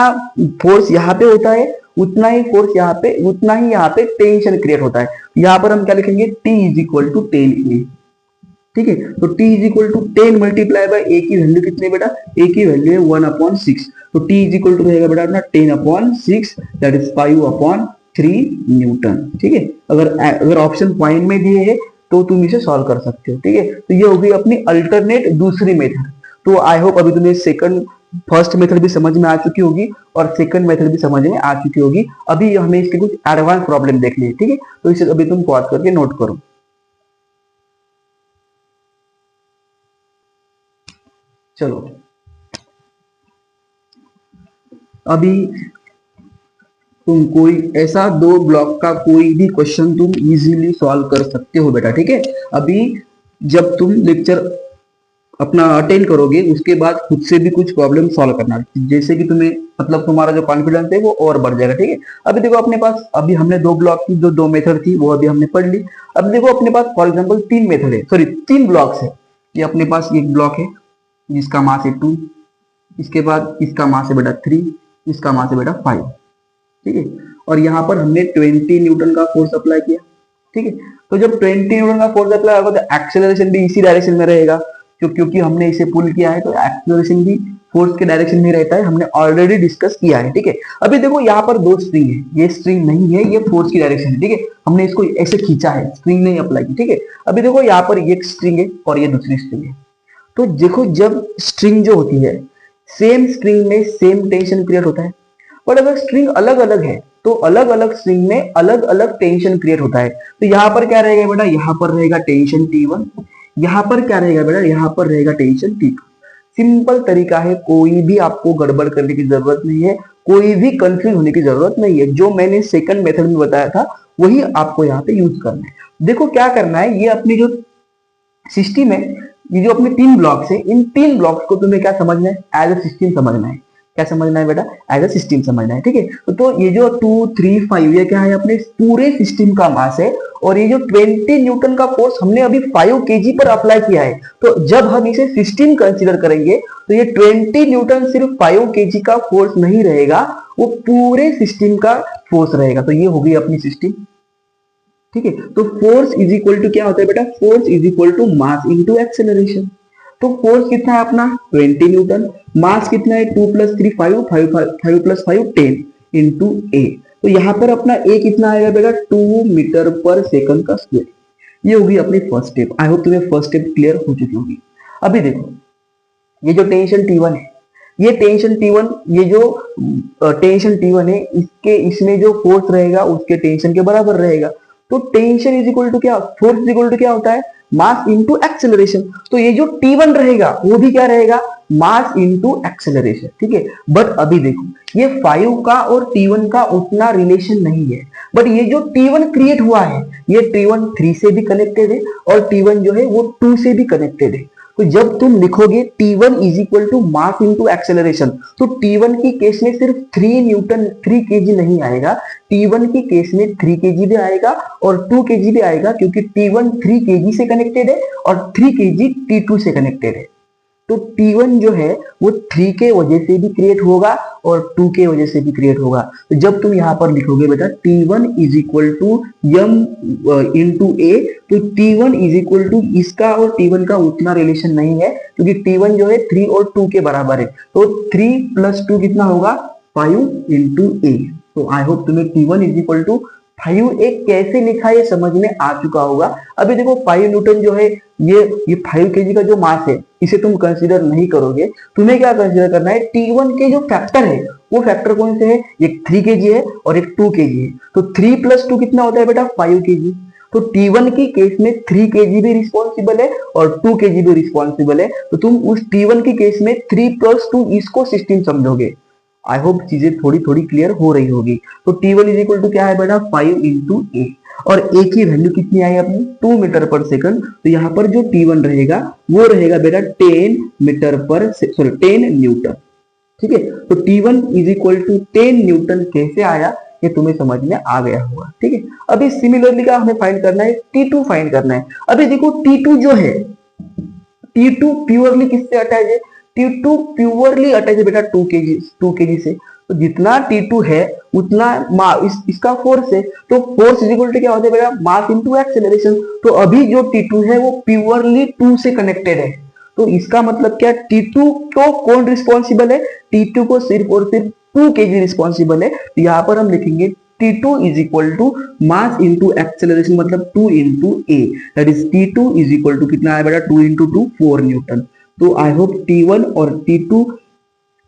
फोर्स यहाँ पे होता है उतना ही फोर्स यहाँ पे, उतना ही यहाँ पे टेंशन क्रिएट होता है। यहाँ पर हम क्या लिखेंगे T = 10A, ठीक है। तो T = 10 मल्टीप्लाई बाय A की वैल्यू कितनी बेटा, A की वैल्यू है 1/6, तो T = रहेगा बेटा अपना 10/6, दैट इज 5/3 न्यूटन। ठीक है, अगर ऑप्शन पॉइंट में दिए है तो तुम इसे सॉल्व कर सकते हो। ठीक है, तो ये हो गई अपनी अल्टरनेट दूसरी मेथड। तो आई होप अभी तुम्हें फर्स्ट मेथड भी समझ में आ चुकी होगी और सेकंड मेथड भी समझ में आ चुकी होगी। अभी हमें इसके कुछ एडवांस प्रॉब्लम देखनी है। ठीक है, तो इसे अभी तुम पॉज करके नोट करो। चलो अभी तुम कोई ऐसा 2 ब्लॉक का कोई भी क्वेश्चन तुम इजीली सॉल्व कर सकते हो बेटा। ठीक है, अभी जब तुम लेक्चर अपना अटेंड करोगे उसके बाद खुद से भी कुछ प्रॉब्लम सॉल्व करना, जैसे कि तुम्हें मतलब तुम्हारा जो कॉन्फिडेंस है वो और बढ़ जाएगा। ठीक है, अभी देखो अपने पास, अभी हमने 2 ब्लॉक की जो 2 मेथड थी वो अभी हमने पढ़ ली। अब देखो अपने पास फॉर एग्जांपल 3 मेथड है, सॉरी 3 ब्लॉक्स है। ये अपने पास एक ब्लॉक है जिसका मास है 2, इसके बाद इसका मास है बेटा 3, इसका मास है बेटा 5। ठीक है, और यहाँ पर हमने 20 न्यूटन का फोर्स अप्लाई किया। ठीक है, तो जब 20 न्यूटन का फोर्स अप्लाई होगा तो एक्सेलरेशन भी इसी डायरेक्शन में रहेगा, क्योंकि हमने इसे पुल किया है तो एक्सेलरेशन भी फोर्स के डायरेक्शन में रहता है, हमने ऑलरेडी डिस्कस किया है। ठीक है, अभी देखो यहाँ पर 2 स्ट्रिंग है, ये स्ट्रिंग नहीं है, ये फोर्स की डायरेक्शन है। ठीक है, हमने इसको ऐसे खींचा है, स्ट्रिंग नहीं अप्लाई की। ठीक है, अभी देखो यहाँ पर एक स्ट्रिंग है और ये दूसरी स्ट्रिंग है। तो देखो जब स्ट्रिंग जो होती है, सेम स्ट्रिंग में सेम टेंशन क्रिएट होता है, और अगर स्ट्रिंग अलग अलग है तो अलग अलग स्ट्रिंग में अलग अलग टेंशन क्रिएट होता है। तो यहाँ पर क्या रहेगा बेटा, यहाँ पर रहेगा टेंशन T1, यहाँ पर क्या रहेगा बेटा, यहाँ पर रहेगा टेंशन T2। सिंपल तरीका है, कोई भी आपको गड़बड़ करने की जरूरत नहीं है, कोई भी कंफ्यूज होने की जरूरत नहीं है। जो मैंने सेकंड मेथड में बताया था वही आपको यहाँ पे यूज करना है। देखो क्या करना है, ये अपनी जो सिस्टम है, ये जो अपने 3 ब्लॉक्स है, इन 3 ब्लॉक्स को तुम्हें क्या समझना है, एज अ सिस्टम समझना है। क्या समझना है बेटा, एज अ सिस्टम समझना है। ठीक है, तो ये जो 2 3 5 ये क्या है, अपने पूरे सिस्टम का मास है, और ये जो 20 न्यूटन का फोर्स हमने अभी 5 kg पर अप्लाई किया है। तो जब हम इसे सिस्टम कंसीडर करेंगे तो ये 20 न्यूटन सिर्फ 5 kg का फोर्स नहीं रहेगा, वो पूरे सिस्टम का फोर्स रहेगा। तो ये हो गई अपनी सिस्टम। ठीक है, तो फोर्स इज इक्वल टू क्या होता है बेटा, force is equal to mass into acceleration. तो फोर्स कितना है अपना 20 न्यूटन, मास कितना है 2 + 3 5, 5 + 5 10 इंटू ए। तो यहाँ पर अपना ए कितना आएगा बेटा 2 मीटर पर सेकंड का स्क्वायर। ये होगी अपनी फर्स्ट स्टेप। आई होप तुम्हें फर्स्ट स्टेप क्लियर हो चुकी होगी। अभी देखो ये जो टेंशन T1 है, ये टेंशन T1, ये जो टेंशन T1 है, इसमें जो फोर्स रहेगा उसके टेंशन के बराबर रहेगा। तो टेंशन इज इक्वल टू क्या, फोर्स इज इक्वल टू क्या होता है, मास इंटू एक्सेलरेशन। तो ये जो T1 रहेगा वो भी क्या रहेगा, मास इंटू एक्सेलरेशन, ठीक है। बट अभी देखो ये 5 का और T1 का उतना रिलेशन नहीं है, बट ये जो T1 क्रिएट हुआ है ये T1 3 से भी कनेक्टेड है और T1 जो है वो 2 से भी कनेक्टेड है। तो जब तुम लिखोगे T1 is equal to mass into acceleration, तो T1 की केस में सिर्फ 3 न्यूटन 3 केजी नहीं आएगा, T1 की केस में 3 केजी भी आएगा और 2 केजी भी आएगा, क्योंकि T1 3 केजी से कनेक्टेड है और 3 केजी T2 से कनेक्टेड है। तो T1 जो है वो 3 के वजह से भी क्रिएट होगा और 2 के वजह से भी क्रिएट होगा। तो जब तुम यहां पर लिखोगे बेटा T1 is equal to m into A, तो T1 इज इक्वल टू इसका और T1 का उतना रिलेशन नहीं है, क्योंकि T1 जो है 3 और 2 के बराबर है। तो 3 प्लस 2 कितना होगा, 5 इंटू ए। तो आई होप तुम्हें T1 is equal to 5A कैसे लिखा ये समझ में आ चुका होगा। अभी देखो 5 न्यूटन जो है ये 5 केजी का जो मास है इसे तुम कंसीडर नहीं करोगे, तुम्हें क्या कंसीडर करना है, T1 के जो फैक्टर है वो फैक्टर कौन से है, एक 3 केजी है और एक 2 केजी है। तो 3 प्लस 2 कितना होता है बेटा, 5 केजी। तो T1 की केस में 3 केजी भी रिस्पॉन्सिबल है और 2 केजी भी रिस्पॉन्सिबल है। तो तुम उस T1 की केस में 3 प्लस 2 इसको 16 समझोगे। आई होप चीजें थोड़ी थोड़ी क्लियर हो रही होगी। तो T1 इज इक्वल टू क्या है बेटा, 5 इंटू ए, और ए की वैल्यू कितनी आई अपनी, 2 मीटर पर सेकंड। तो यहाँ पर जो T1 रहेगा वो रहेगा बेटा 10 मीटर पर सॉरी 10 न्यूटन, ठीक है। तो T1 is equal to 10 Newton कैसे आया ये तुम्हें समझ में आ गया होगा, ठीक है। अभी सिमिलरली का हमें फाइंड करना है, T2 फाइंड करना है। अभी देखो T2 जो है, T2 प्योरली किससे अटैच है, T2 प्योरली अटैच है बेटा 2 केजी से। तो जितना T2 है उतना इसका फोर्स है, तो फोर्स इज इक्वल टू क्या होता है बेटा, मास इनटू एक्सेलरेशन। तो अभी जो T2 है वो प्योरली 2 से कनेक्टेड है। तो इसका मतलब क्या, T2 को कौन रिस्पॉन्सिबल है, T2 को सिर्फ और सिर्फ 2 केजी रिस्पॉन्सिबल है। तो यहाँ पर हम लिखेंगे T2 is equal to mass into acceleration, मतलब 2 into A, that is T2 is equal to कितना है बेटा, 2 इंटू 2 4 न्यूटन। तो आई होप T1 और T2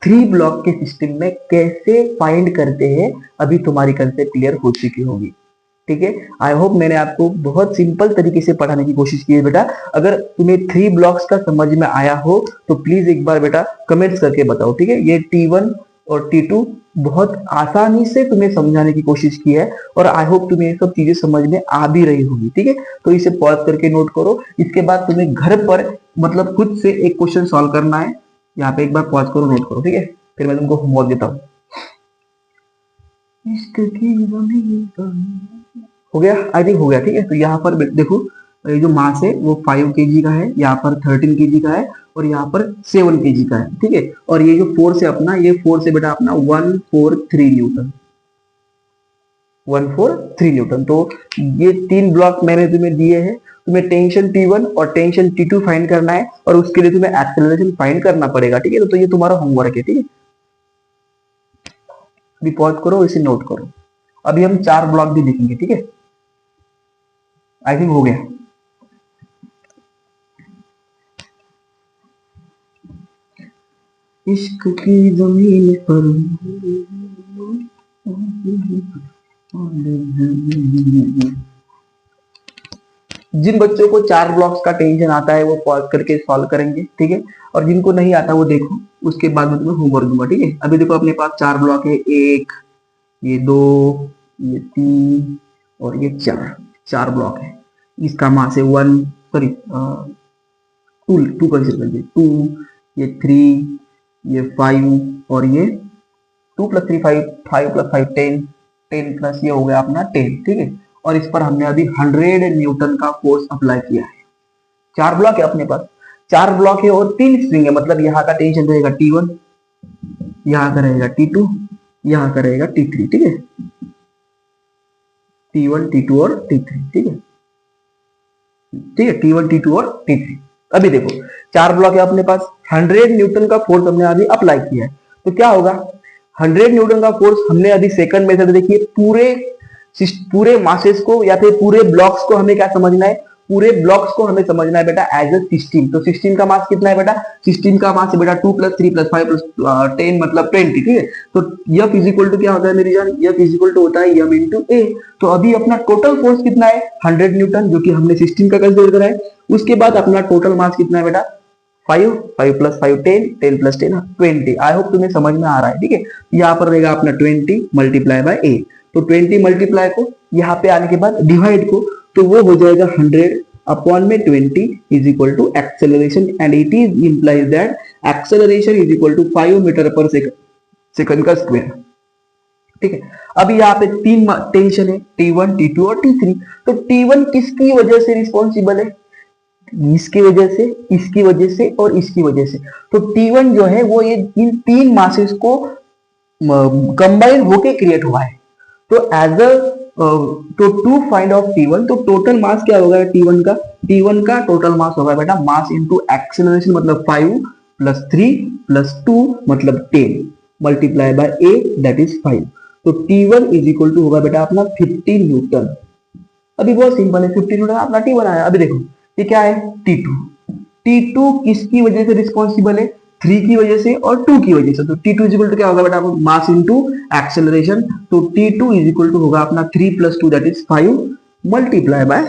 3 ब्लॉक के सिस्टम में कैसे फाइंड करते हैं अभी तुम्हारी कंसेप्ट क्लियर हो चुकी होगी, ठीक है। आई होप मैंने आपको बहुत सिंपल तरीके से पढ़ाने की कोशिश की है बेटा। अगर तुम्हें 3 ब्लॉक्स का समझ में आया हो तो प्लीज एक बार बेटा कमेंट्स करके बताओ, ठीक है। ये T1 और T2 बहुत आसानी से तुम्हें समझाने की कोशिश की है और आई होप तुम्हें ये सब चीजें समझ में आ भी रही होगी, ठीक है। तो इसे पॉज करके नोट करो। इसके बाद तुम्हें घर पर मतलब खुद से एक क्वेश्चन सॉल्व करना है। यहाँ पे एक बार पॉज करो, नोट करो, ठीक है। फिर मैं तुमको होमवर्क देता हूँ। हो गया, आई थिंक हो गया, ठीक है। तो यहाँ पर देखो ये जो मास है वो 5 केजी का है, यहाँ पर 13 केजी का है और यहाँ पर 7 केजी का है, ठीक है। और ये जो फोर्स है अपना, ये फोर्स है बेटा अपना 143 न्यूटन, 143 न्यूटन। तो ये 3 ब्लॉक मैंने तुम्हें दिए हैं। तुम्हें टेंशन T1 और टेंशन T2 फाइंड करना है और उसके लिए तुम्हें एक्सेलरेशन फाइंड करना पड़ेगा, ठीक है। तो ये तुम्हारा होमवर्क है, ठीक है। अभी पॉज करो, इसे नोट करो। अभी हम 4 ब्लॉक भी लिखेंगे, ठीक है। आई थिंक हो गया। इश्क की जमीन पर जिन बच्चों को 4 ब्लॉक्स का टेंशन आता है वो पॉज करके सॉल्व करेंगे, ठीक है। और जिनको नहीं आता वो देखो, उसके बाद में तुम्हें होमवर्क दूंगा, ठीक है। अभी देखो अपने पास 4 ब्लॉक है, 1, ये 2, ये 3 और ये 4 ब्लॉक है। इसका मास है 1 सॉरी 2 कंसीडर करिए, 2, ये 3, ये 5 और ये 2 प्लस 3 5, 5 प्लस 5 10, 10 प्लस ये हो गया अपना 10, ठीक है। और इस पर हमने अभी 100 न्यूटन का फोर्स अप्लाई किया है। 4 ब्लॉक है अपने पास, 4 ब्लॉक है और 3 स्प्रिंग है, मतलब यहाँ का टेंशन रहेगा T1, यहाँ का रहेगा T2, यहाँ का रहेगा T3, ठीक है। T1, T2 और T3, ठीक है, ठीक है। T1, T2 और T3। अभी देखो 4 ब्लॉक है अपने पास, 100 न्यूटन का फोर्स हमने अभी अप्लाई किया है। तो क्या होगा, 100 न्यूटन का फोर्स हमने अभी सेकंड मेथड देखिए, पूरे मासेस को या फिर पूरे ब्लॉक्स को हमें क्या समझना है, पूरे ब्लॉक्स को हमें समझना है बेटा एज अ सिस्टम। तो सिस्टम का मास कितना है बेटा, सिस्टम का मास है बेटा 2 + 3 + 5 + 10 मतलब 20, ठीक है। तो F इक्वल टू क्या होता है मेरी जान, F इक्वल टू होता है M × A। तो अभी अपना टोटल फोर्स कितना है 100 न्यूटन, जो कि हमने सिस्टम का कंसीडर करा है। उसके बाद अपना टोटल मास कितना है बेटा 5, 5 + 5 10, 10 + 10 20। आई होप तुम्हें समझ में आ रहा है, ठीक है। यहाँ पर रहेगा अपना 20 × A। तो 20 मल्टीप्लाई को यहाँ पे आने के बाद डिवाइड को, तो वो हो जाएगा 100 अपॉन में 20 is equal to acceleration, and it is implies that acceleration is equal to 5 metre per second, second का स्क्वायर, ठीक है। अभी यहाँ पे तीन टेंशन है, T1, T2 और T3। तो T1 किसकी वजह से रिस्पॉन्सिबल है, इसकी वजह से, इसकी वजह से और इसकी वजह से। तो T1 जो है वो ये इन तीन मासेस को कंबाइन होके क्रिएट हुआ है। तो एज अ तो टू फाइंड ऑफ T1, तो टोटल मास क्या होगा T1 का, T1 का टोटल मास होगा बेटा मास इनटू एक्सेलरेशन मतलब 5 + 3 + 2 मतलब 10 multiply by A that is 5। तो T1 इज इक्वल टू होगा बेटा अपना 50 न्यूटन। अभी बहुत सिंपल है, 50 न्यूटन अपना T1 आया। अभी देखो ये क्या है T2, T2 किसकी वजह से रिस्पॉन्सिबल है, 3 की वजह से और 2 की वजह से। तो T2 इज इक्वल टू क्या होगा बेटा मास इनटू एक्सेलरेशन। तो T2 इज इक्वल टू होगा अपना 3 + 2 दैट इज 5 मल्टीप्लाई बाय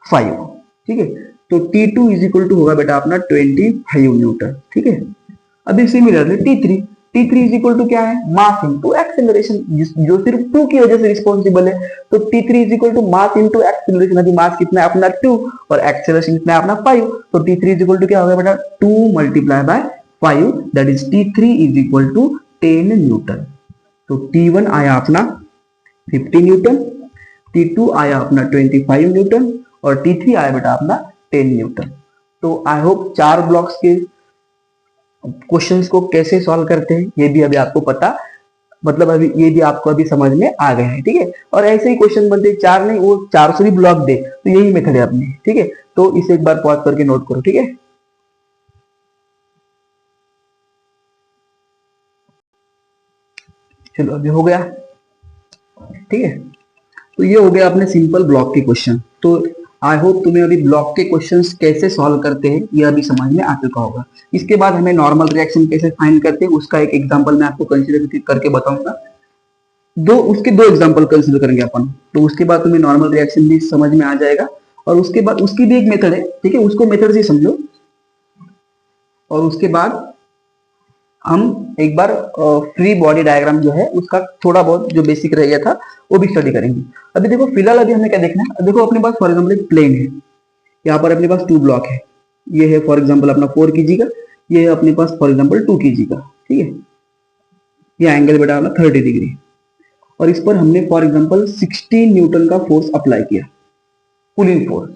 5, ठीक है। तो T2 इज इक्वल टू होगा बेटा अपना 25 न्यूटन, ठीक है। अभी similarly T3 is equal to क्या है मास इनटू एक्सेलरेशन, जो सिर्फ 2 की वजह से रिस्पॉन्सिबल है। तो T3 is equal to mass into acceleration. अभी मास कितना है अपना 2 और एक्सेलरेशन कितना है अपना 5। तो T3 इज इक्वल टू क्या होगा बेटा 2 multiply by 5 that is T3 is equal to 10 newton. तो T1 आया अपना 50 न्यूटन, T2 आया अपना 25 न्यूटन और T3 आया बेटा अपना 10 न्यूटन। तो आई होप 4 ब्लॉक्स के क्वेश्चंस को कैसे सॉल्व करते हैं ये भी अभी आपको पता, मतलब अभी ये भी आपको अभी समझ में आ गए हैं, ठीक है। और ऐसे ही क्वेश्चन बनते हैं, 4 नहीं वो 400 भी ब्लॉक दे तो यही मेथड है अपनी, ठीक है। तो इसे एक बार पॉज करके नोट करो, ठीक है। चलो अभी हो गया, ठीक है। तो ये हो गया अपने सिंपल ब्लॉक के क्वेश्चन। तो आई होप तुम्हें अभी ब्लॉक के क्वेश्चंस कैसे सॉल्व करते हैं ये अभी समझ में आ चुका होगा। इसके बाद हमें नॉर्मल रिएक्शन कैसे फाइंड करते हैं उसका एक एग्जांपल मैं आपको कंसीडर करके बताऊंगा। उसके दो एग्जांपल कंसीडर करेंगे अपन, तो उसके बाद तुम्हें नॉर्मल रिएक्शन भी समझ में आ जाएगा। और उसके बाद उसकी भी एक मेथड है, ठीक है, उसको मेथड से समझो। और उसके बाद हम एक बार फ्री बॉडी डायग्राम जो है उसका थोड़ा बहुत जो बेसिक रह गया था वो भी स्टडी करेंगे। अभी देखो फिलहाल अभी हमें क्या देखना है, देखो अपने पास फॉर एग्जांपल एक प्लेन है, यहाँ पर अपने पास 2 ब्लॉक है, ये है फॉर एग्जांपल अपना 4 kg का, ये है अपने पास फॉर एग्जांपल 2 kg का, ठीक है। ये एंगल बेटा अपना 30 डिग्री, और इस पर हमने फॉर एग्जांपल 16 न्यूटन का फोर्स अप्लाई किया, पुलिंग फोर्स।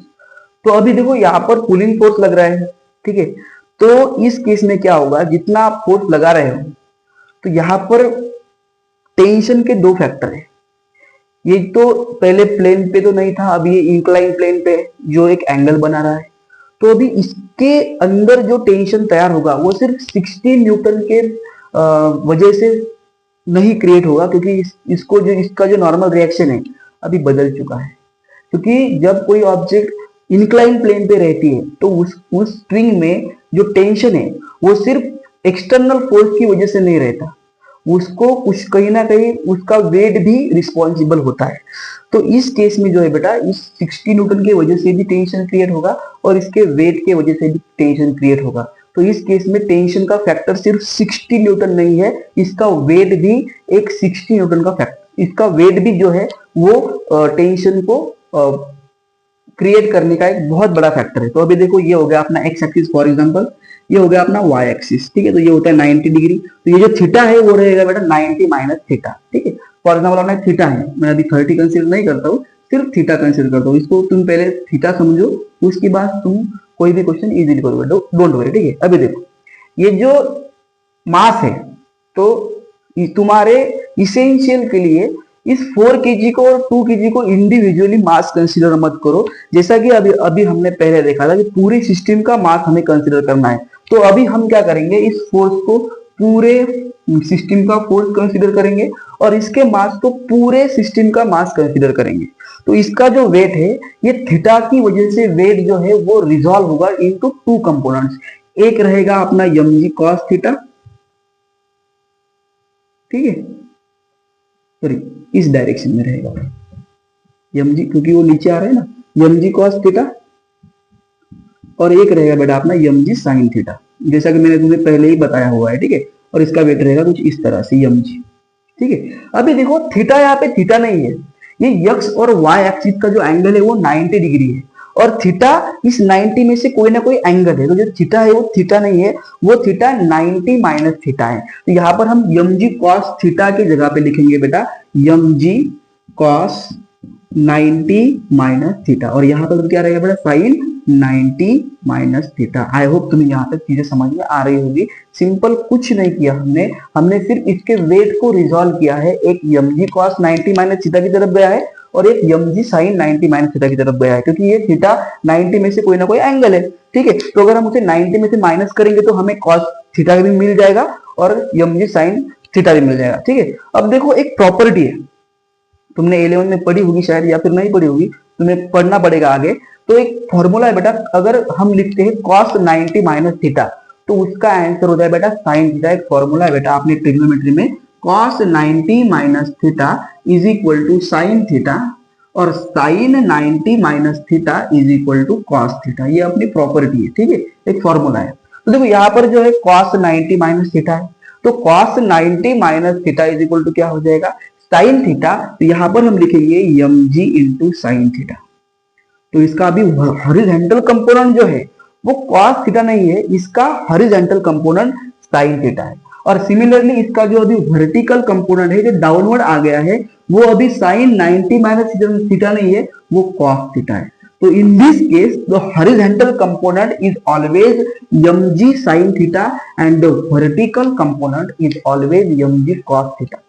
तो अभी देखो यहाँ पर पुलिंग फोर्स लग रहा है, ठीक है। तो इस केस में क्या होगा, जितना आप फोर्स लगा रहे हो तो यहाँ पर टेंशन के 2 फैक्टर है। ये तो पहले प्लेन पे तो नहीं था, अभी ये इंक्लाइन प्लेन पे जो एक एंगल बना रहा है। तो अभी इसके अंदर जो टेंशन तैयार होगा वो सिर्फ 16 न्यूटन के वजह से नहीं क्रिएट होगा, क्योंकि इसको जो इसका जो नॉर्मल रिएक्शन है अभी बदल चुका है। क्योंकि जब कोई ऑब्जेक्ट इंक्लाइन प्लेन पे रहती है तो उस स्ट्रिंग में जो टेंशन है वो सिर्फ एक्सटर्नल फोर्स की वजह से नहीं रहता, उसको कुछ कहीं ना कहीं उसका वेट भी रिस्पॉन्सिबल होता है। तो इस केस में जो है बेटा इस 60 न्यूटन की वजह से भी टेंशन क्रिएट होगा और इसके वेट के वजह से भी टेंशन क्रिएट होगा। तो इस केस में टेंशन का फैक्टर सिर्फ 60 न्यूटन नहीं है, इसका वेट भी एक 60 न्यूटन का फैक्टर, इसका वेट भी जो है वो टेंशन को क्रिएट करने का एक बहुत बड़ा फैक्टर है। तो अभी देखो ये हो गया अपना एक्स एक्सिस फॉर एग्जांपल, ये हो गया अपना वाई एक्सिस, ठीक है। तो ये होता है 90 डिग्री, तो ये जो थीटा है वो रहेगा बेटा 90 माइनस थीटा, ठीक है। फॉर एग्जांपल अपना थीटा है, मैं अभी 30 कंसीडर नहीं करता हूँ, सिर्फ थीटा कंसीडर करता हूँ। इसको तुम पहले थीटा समझो, उसके बाद तुम कोई भी क्वेश्चन इजीली करोगे, डोंट वरी, ठीक है। अभी देखो ये जो मास है, तो तुम्हारे इसेंशियल के लिए इस 4 kg को और 2 kg को इंडिविजुअली मास कंसीडर मत करो, जैसा कि अभी हमने पहले देखा था कि पूरे सिस्टम का मास हमें कंसीडर करना है। तो अभी हम क्या करेंगे, इस फोर्स को पूरे सिस्टम का फोर्स कंसीडर करेंगे और इसके मास को पूरे सिस्टम का मास कंसीडर करेंगे। तो इसका जो वेट है ये थीटा की वजह से वेट जो है वो रिजॉल्व होगा इनटू टू कंपोनेंट्स। एक रहेगा अपना यम जी कॉस थीटा, ठीक है, सॉरी इस डायरेक्शन में रहेगा यम जी, क्योंकि वो नीचे आ रहा है ना, यम जी कॉस थीटा, और एक रहेगा बेटा अपना यम जी साइन थीटा, जैसा कि मैंने तुम्हें पहले ही बताया हुआ है, ठीक है। और इसका वेट रहेगा कुछ इस तरह से यम जी, ठीक है। अभी देखो थीटा यहाँ पे थीटा नहीं है, ये यक्स और वाई एक्सिस का जो एंगल है वो 90 डिग्री है, और थीटा इस 90 में से कोई ना कोई एंगल है, तो जो थीटा है वो थीटा नहीं है, वो थीटा 90 माइनस थीटा है। तो यहाँ पर हम यम जी कॉस थीटा की जगह पे लिखेंगे बेटा M G cos 90 minus theta, और यहाँ पर क्या रहेगा बेटा sine 90 minus theta. I hope तुम्हें यहाँ तक चीजें समझ में आ रही होगी। सिंपल कुछ नहीं किया हमने सिर्फ इसके वेट को रिजॉल्व किया है। एक यम जी कॉस 90 माइनस थीटा की तरफ गया है और एक यम जी साइन 90 माइनस थीटा की तरफ गया है, क्योंकि ये थीटा 90 में से कोई ना कोई एंगल है, ठीक है। तो अगर हम उसे 90 में से माइनस करेंगे तो हमें कॉस थीटा भी मिल जाएगा और यम जी साइन थीटा भी मिल जाएगा, ठीक है। अब देखो एक प्रॉपर्टी है, तुमने 11 में पढ़ी होगी शायद, या फिर नहीं पढ़ी होगी, तुम्हें पढ़ना पड़ेगा आगे। तो एक फॉर्मूला है बेटा, अगर हम लिखते हैं cos 90 माइनस थीटा तो उसका आंसर होता है बेटा साइन थीटा। एक फॉर्मूला है बेटा आपने ट्रिग्नोमेट्री में, cos 90 minus theta is equal to sine theta, और sine 90 minus theta is equal to cos theta. ये अपनी प्रॉपर्टी है, ठीक है, एक फॉर्मूला है। तो देखो यहाँ पर जो है cos 90 माइनस थीटा है, तो cos 90 minus theta is equal to क्या हो जाएगा साइन थीटा। तो यहां पर हम लिखेंगे यम जी इंटू साइन थीटा। तो इसका अभी हॉरिजॉन्टल कंपोनेंट जो है वो cos थीटा नहीं है, इसका हॉरिजॉन्टल कंपोनेंट साइन थीटा है। और सिमिलरली इसका जो अभी वर्टिकल कंपोनेंट है जो डाउनवर्ड आ गया है वो अभी साइन 90 माइनस थीटा नहीं है, वो cos थीटा है। तो in this case the horizontal component is always M ji sine theta and the vertical component is always M G cos theta.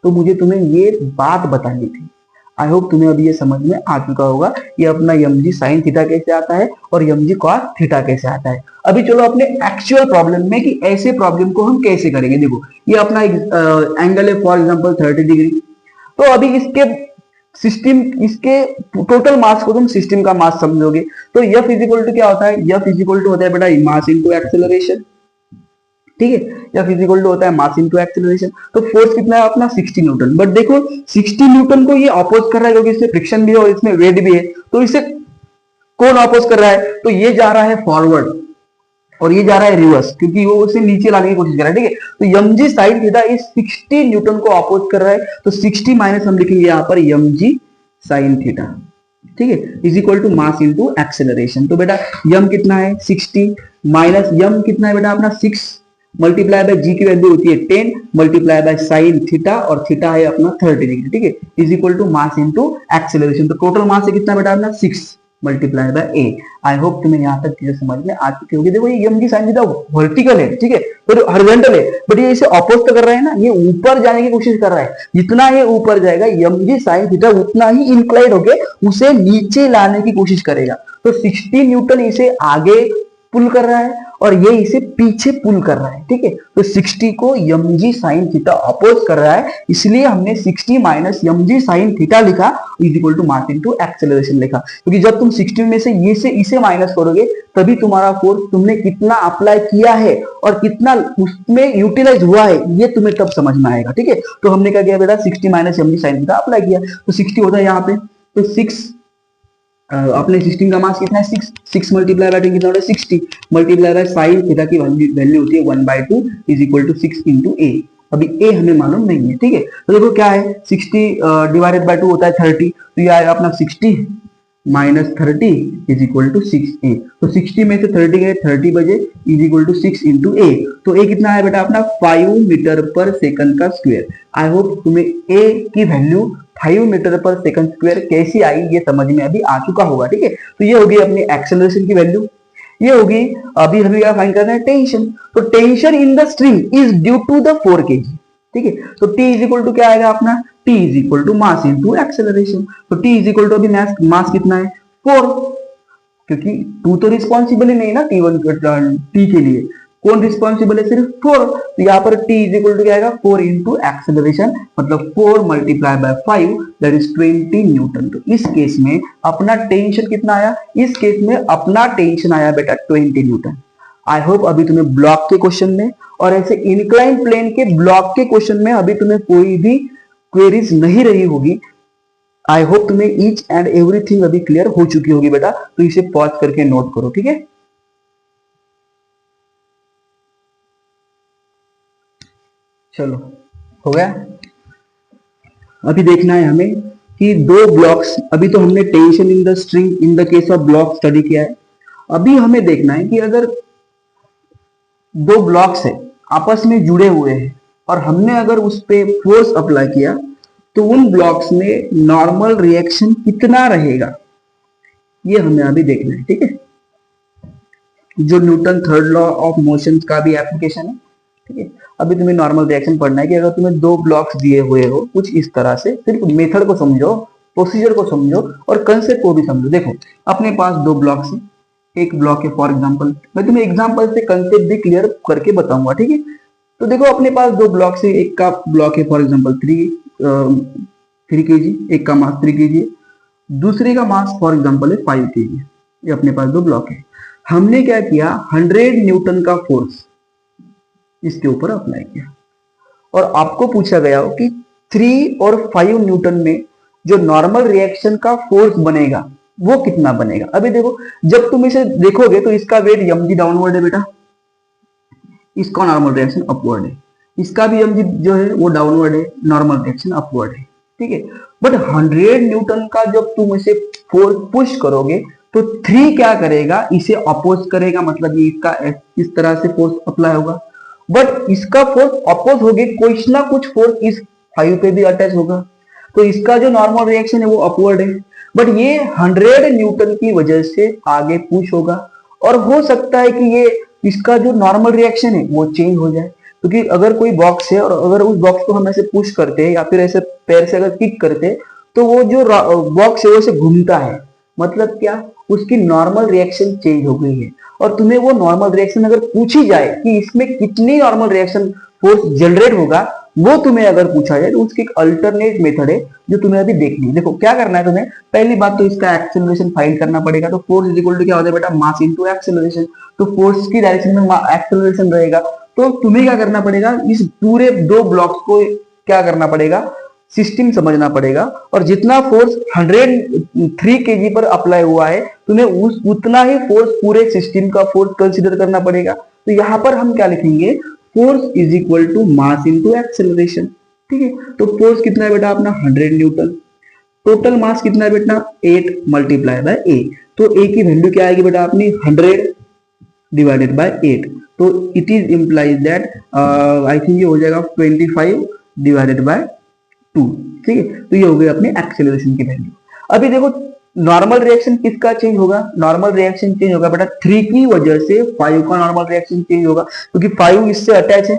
तो मुझे तुम्हें ये बात बतानी थी। आई होप तुम्हें अभी ये समझ में आ चुका होगा ये अपना यम जी साइन थीटा कैसे आता है और यम जी कॉस थीटा कैसे आता है। अभी चलो अपने एक्चुअल प्रॉब्लम में कि ऐसे प्रॉब्लम को हम कैसे करेंगे। देखो ये अपना एंगल है फॉर एग्जांपल 30 डिग्री। तो अभी इसके सिस्टम, इसके टोटल मास को तुम सिस्टम का मास समझोगे। तो F इक्वल टू क्या होता है, F इक्वल टू होता है बेटा मास इनटू एक्सेलरेशन, ठीक है। या फिजिकल होता है मास इनटू एक्सेलरेशन। तो फोर्स कितना है अपना 60 न्यूटन। बट देखो 60 न्यूटन को ये अपोज कर रहा है क्योंकि इसमें फ्रिक्शन भी है और इसमें वेट भी है। तो इसे कौन अपोज कर रहा है, तो ये जा रहा है फॉरवर्ड और ये जा रहा है रिवर्स, क्योंकि वो उसे नीचे लाने की कोशिश कर रहा है, ठीक है। तो यम जी साइन थीटा इस 60 न्यूटन को अपोज कर रहा है। तो 60 माइनस हम लिखेंगे यहाँ पर यम जी साइन थीटा, ठीक है, is equal to mass into acceleration. तो बेटा यम कितना है 60 माइनस यम कितना है बेटा अपना 6 मल्टीप्लाई बाय जी की वैल्यू होती है 10 मल्टीप्लाई बाय साइन थीटा और थीटा है अपना 30 डिग्री, ठीक है, is equal to mass into acceleration. तो टोटल मास है कितना बेटा अपना 6 multiply by A. I hope तुम्हें यहाँ तक चीजें समझ में आ चुकी होगी। देखो ये यम जी साइन थीटा वर्टिकल है, ठीक है, तो हॉरिजॉन्टल है, बट ये इसे अपोज तो कर रहा है ना, ये ऊपर जाने की कोशिश कर रहा है। जितना ये ऊपर जाएगा यम जी साइन थीटा उतना ही इंक्लाइंड होके उसे नीचे लाने की कोशिश करेगा। तो 60 न्यूटन इसे आगे पुल कर रहा है और ये इसे पीछे पुल कर रहा है, ठीक है। तो 60 को यम जी साइन थीटा अपोज कर रहा है, इसलिए हमने 60 माइनस यम जी साइन थीटा लिखा is equal to mass into acceleration लिखा। क्योंकि जब तुम 60 में से ये से इसे माइनस करोगे तभी तुम्हारा फोर्स तुमने कितना अप्लाई किया है और कितना उसमें यूटिलाइज हुआ है ये तुम्हें तब समझ में आएगा, ठीक है। तो हमने क्या किया बेटा 60 माइनस यम जी साइन थीटा अप्लाई किया, तो 60 होता है यहाँ पे। तो 6 अपने सिस्टम का मास कितना है 6 मल्टीप्लाई बाय 10 कितना होता है 60 मल्टीप्लाई बाय साइन थीटा की वैल्यू होती है 1/2 इज इक्वल टू 6 इंटू ए। अभी ए हमें मालूम नहीं है, ठीक है। तो देखो क्या है 60 डिवाइडेड बाय 2 होता है 30, तो ये आएगा अपना 60 minus 30 is equal to 6a। तो 60 में से 30 गए 30 बजे is equal to 6 into A. तो ए कितना है बेटा अपना 5 मीटर पर सेकंड का स्क्वायर। आई होप तुम्हें ए की वैल्यू 5 मीटर पर सेकंड स्क्वायर कैसी आई ये समझ में अभी आ चुका होगा, ठीक है। तो ये होगी अपनी एक्सेलरेशन की वैल्यू, ये होगी। अभी हमें क्या फाइंड करना है टेंशन। तो tension in the string is due to the 4 kg, ठीक है। तो T इज इक्वल टू क्या आएगा अपना T is equal to mass into acceleration. तो T इज इक्वल टू अभी मास कितना है 4, क्योंकि 2 तो रिस्पॉन्सिबल ही नहीं ना T1 T के लिए, कौन रिस्पॉन्सिबल है? सिर्फ 4। तो यहाँ पर t इज इक्वल टू क्या आएगा? 4 इंटू एक्सेलरेशन, मतलब 4 multiply by 5 that is 20 Newton. तो इस केस में अपना टेंशन कितना आया? इस केस में अपना टेंशन आया बेटा 20 न्यूटन। आई होप अभी तुम्हें ब्लॉक के क्वेश्चन में और ऐसे इंक्लाइन प्लेन के ब्लॉक के क्वेश्चन में अभी तुम्हें कोई भी क्वेरीज नहीं रही होगी। आई होप तुम्हें ईच एंड एवरीथिंग अभी क्लियर हो चुकी होगी बेटा। तो इसे पॉज करके नोट करो, ठीक है? चलो हो गया। अभी देखना है हमें कि दो ब्लॉक्स, अभी तो हमने tension in the string in the case of block study किया है। अभी हमें देखना है कि अगर दो ब्लॉक्स है आपस में जुड़े हुए हैं और हमने अगर उस पे फोर्स अप्लाई किया तो उन ब्लॉक्स में नॉर्मल रिएक्शन कितना रहेगा, ये हमें अभी देखना है, ठीक है? जो Newton third law of motion का भी एप्लीकेशन है, ठीक है? अभी तुम्हें नॉर्मल रिएक्शन पढ़ना है कि अगर तुम्हें दो ब्लॉक्स दिए हुए हो कुछ इस तरह से, सिर्फ मेथड को समझो, प्रोसीजर को समझो और कंसेप्ट को भी समझो। देखो अपने पास दो ब्लॉक्स हैं, एक ब्लॉक है फॉर एग्जांपल, मैं तुम्हें एग्जांपल से कंसेप्ट भी क्लियर करके बताऊंगा, ठीक है? तो देखो अपने पास दो ब्लॉक्स है, एक का ब्लॉक है फॉर एग्जांपल 3 kg, एक का मास 3 kg है, दूसरे का मास फॉर एग्जांपल है 5 kg। ये अपने पास दो ब्लॉक है। हमने क्या किया, 100 न्यूटन का फोर्स इसके ऊपर अप्लाई किया और आपको पूछा गया हो कि 3 और 5 न्यूटन में जो नॉर्मल रिएक्शन का फोर्स बनेगा वो कितना बनेगा। अभी देखो जब तुम इसे देखोगे तो इसका वेट mg डाउनवर्ड है बेटा, इसका नॉर्मल रिएक्शन अपवर्ड है, इसका भी mg जो है वो डाउनवर्ड है, नॉर्मल रिएक्शन अपवर्ड है, ठीक है? बट 100 न्यूटन का जब तुम इसे फोर्स पुश करोगे तो 3 क्या करेगा, इसे अपोज करेगा, मतलब ये इसका इस तरह से फोर्स अप्लाई होगा। बट इसका फोर्स अपोज होगे, कुछ ना कुछ फोर्स इस 5 पे भी अटैच होगा, तो इसका जो नॉर्मल रिएक्शन है वो अपवर्ड है। बट ये 100 न्यूटन की वजह से आगे पुश होगा और हो सकता है कि ये इसका जो नॉर्मल रिएक्शन है वो चेंज हो जाए, क्योंकि अगर कोई बॉक्स है और अगर उस बॉक्स को हम ऐसे पुश करते हैं या फिर ऐसे पैर से अगर किक करते हैं तो वो जो बॉक्स है वो ऐसे घूमता है, मतलब क्या, उसकी नॉर्मल रिएक्शन चेंज हो गई है। और तुम्हें वो नॉर्मल रिएक्शन अगर पूछी जाए कि इसमें कितनी नॉर्मल रिएक्शन फोर्स जनरेट होगा, वो तुम्हें अगर पूछा जाए तो उसकी एक अल्टरनेट मेथड है जो तुम्हें अभी देखनी है। देखो क्या करना है तुम्हें, पहली बात तो इसका एक्सेलरेशन फाइंड करना पड़ेगा। तो फोर्स इज इक्वल टू क्या होता है बेटा, मास इनटू एक्सेलरेशन। तो फोर्स की डायरेक्शन में एक्सेलरेशन रहेगा, तो तुम्हें क्या करना पड़ेगा, इस पूरे दो ब्लॉक्स को क्या करना पड़ेगा, सिस्टम समझना पड़ेगा। और जितना फोर्स 103 kg पर अप्लाई हुआ है तुम्हें उतना ही फोर्स पूरे सिस्टम का फोर्स कंसीडर करना पड़ेगा। तो यहाँ पर हम क्या लिखेंगे, force is equal to mass into acceleration, ठीक है? तो फोर्स कितना है बेटा अपना 100 न्यूटन, टोटल मास कितना है बेटा 8 मल्टीप्लाई बाय ए। तो ए की वैल्यू क्या आएगी बेटा अपनी 100 डिवाइडेड बाय 8। तो it is implies that I think ये हो जाएगा 25 डिवाइडेड बाय 2, ठीक है? तो ये हो गई अपनी एक्सेलरेशन की वैल्यू। अभी देखो नॉर्मल रिएक्शन किसका चेंज होगा, नॉर्मल रिएक्शन चेंज होगा बेटा 3 की वजह से 5 का नॉर्मल रिएक्शन चेंज होगा, क्योंकि 5 इससे अटैच है,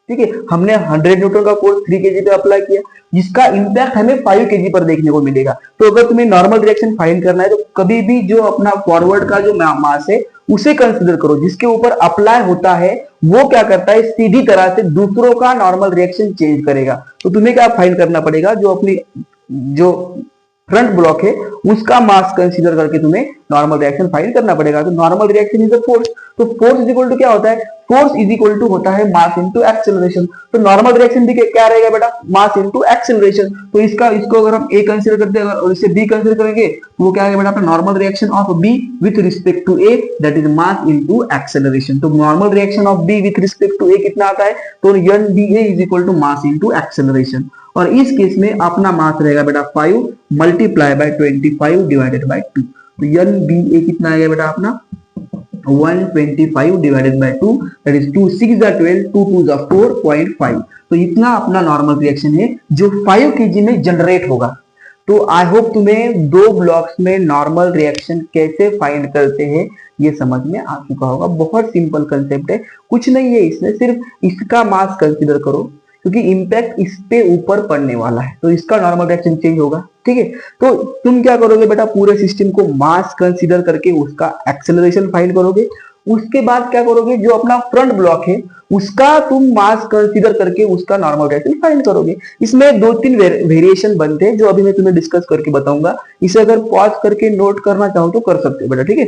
ठीक है? हमने 100 न्यूटन का फोर्स 3 kg पे अप्लाई किया, जिसका इंपैक्ट हमें 5 kg पर देखने को मिलेगा। तो अगर तुम्हें नॉर्मल रिएक्शन फाइंड करना है तो कभी भी जो अपना फॉरवर्ड का जो मास है उसे कंसीडर करो, जिसके ऊपर अप्लाई होता है वो क्या करता है, सीधी तरह से दूसरों का नॉर्मल रिएक्शन चेंज करेगा। तो तुम्हें क्या फाइंड करना पड़ेगा, जो अपनी जो फ्रंट ब्लॉक है उसका मास कंसीडर करके तुम्हें नॉर्मल रिएक्शन फाइंड करना पड़ेगा। तो normal reaction is the force, तो फोर्स इज इक्वल टू क्या होता है, फोर्स इज इक्वल टू होता है मास इनटू एक्सेलरेशन। तो नॉर्मल रिएक्शन भी क्या रहेगा बेटा, मास इनटू एक्सेलरेशन। तो इसको अगर हम ए कंसीडर करते हैं और इसे बी कंसीडर करेंगे तो वो क्या आएगा बेटा अपना normal reaction of B with respect to A, that is mass into acceleration. तो normal reaction of B with respect to A कितना आता है, तो NDA is equal to mass into acceleration. और इस केस में अपना मास रहेगा बेटा 5 मल्टीप्लाई बाय 25 डिवाइडेड बाय 2। तो NBA कितना आएगा बेटा अपना 125 डिवाइडेड बाय 2, दैट इज 2 6 12, 2 2 4.5। तो इतना अपना नॉर्मल रिएक्शन है जो 5 kg में जनरेट होगा। तो आई होप तुम्हें दो ब्लॉक्स में नॉर्मल रिएक्शन कैसे फाइंड करते हैं ये समझ में आ चुका होगा। बहुत सिंपल कंसेप्ट है, कुछ नहीं है इसमें, सिर्फ इसका मास कंसीडर करो क्योंकि इंपैक्ट इस पे ऊपर पड़ने वाला है, तो इसका नॉर्मल रिएक्शन चेंज होगा, ठीक है? तो तुम क्या करोगे बेटा, पूरे सिस्टम को मास कंसीडर करके उसका एक्सेलरेशन फाइंड करोगे उसके बाद क्या करोगे, जो अपना फ्रंट ब्लॉक है उसका तुम मास कंसीडर करके उसका नॉर्मल रिएक्शन फाइंड करोगे। इसमें दो तीन वेरिएशन बनते हैं जो अभी मैं तुम्हें डिस्कस करके बताऊंगा। इसे अगर पॉज करके नोट करना चाहो तो कर सकते हो बेटा, ठीक है।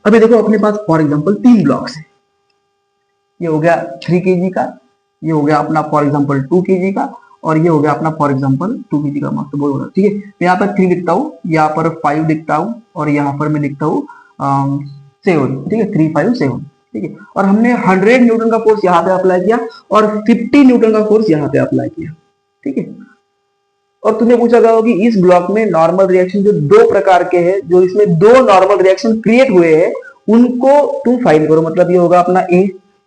अभी देखो अपने पास फॉर एग्जांपल 3 ब्लॉक्स है। ये हो गया 3 kg का, ये हो गया अपना फॉर एग्जांपल 2 kg का, और ये हो गया अपना फॉर एग्जांपल 2 kg का। मस्त बोल रहा, ठीक है। मैं यहाँ पर 3 लिखता हूँ, यहाँ पर 5 लिखता हूँ, और यहाँ पर मैं लिखता हूँ 7, ठीक है, 3 5 7, ठीक है। और हमने 100 न्यूटन का फोर्स यहाँ पे अप्लाई किया और 50 न्यूटन का फोर्स यहाँ पे अप्लाई किया, ठीक है। और तुम्हें पूछा गया होगा कि इस ब्लॉक में नॉर्मल रिएक्शन जो दो प्रकार के हैं, जो इसमें दो नॉर्मल रिएक्शन क्रिएट हुए हैं, उनको तुम फाइंड करो। मतलब ये होगा अपना ए,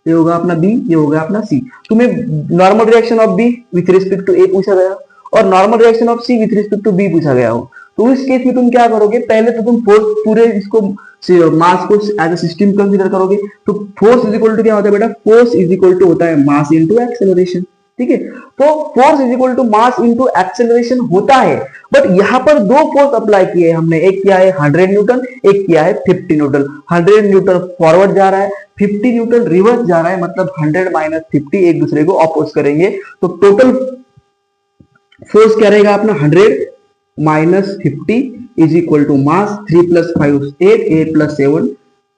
ये होगा अपना बी, ये होगा अपना सी। तुम्हें normal reaction of B with respect to A पूछा गया और normal reaction of C with respect to B पूछा गया हो, तो इस केस में तुम क्या करोगे, पहले तो तुम फोर्स पूरे इसको मास को एज ए सिस्टम कंसीडर करोगे। तो फोर्स इज इक्वल टू क्या होता है बेटा, फोर्स इज इक्वल टू होता है मास इनटू एक्सेलरेशन, ठीक है। तो force is equal to mass into acceleration होता है, बट यहाँ पर दो फोर्स अप्लाई किए हमने, एक किया है 100 न्यूटन, एक किया है 50 न्यूटन। 100 न्यूटन फॉरवर्ड जा रहा है, 50 न्यूटन रिवर्स जा रहा है, मतलब 100 माइनस 50 एक दूसरे को अपोज करेंगे। तो टोटल फोर्स क्या रहेगा अपना, 100 minus 50 is equal to mass 3 plus 5 8, 8 plus 7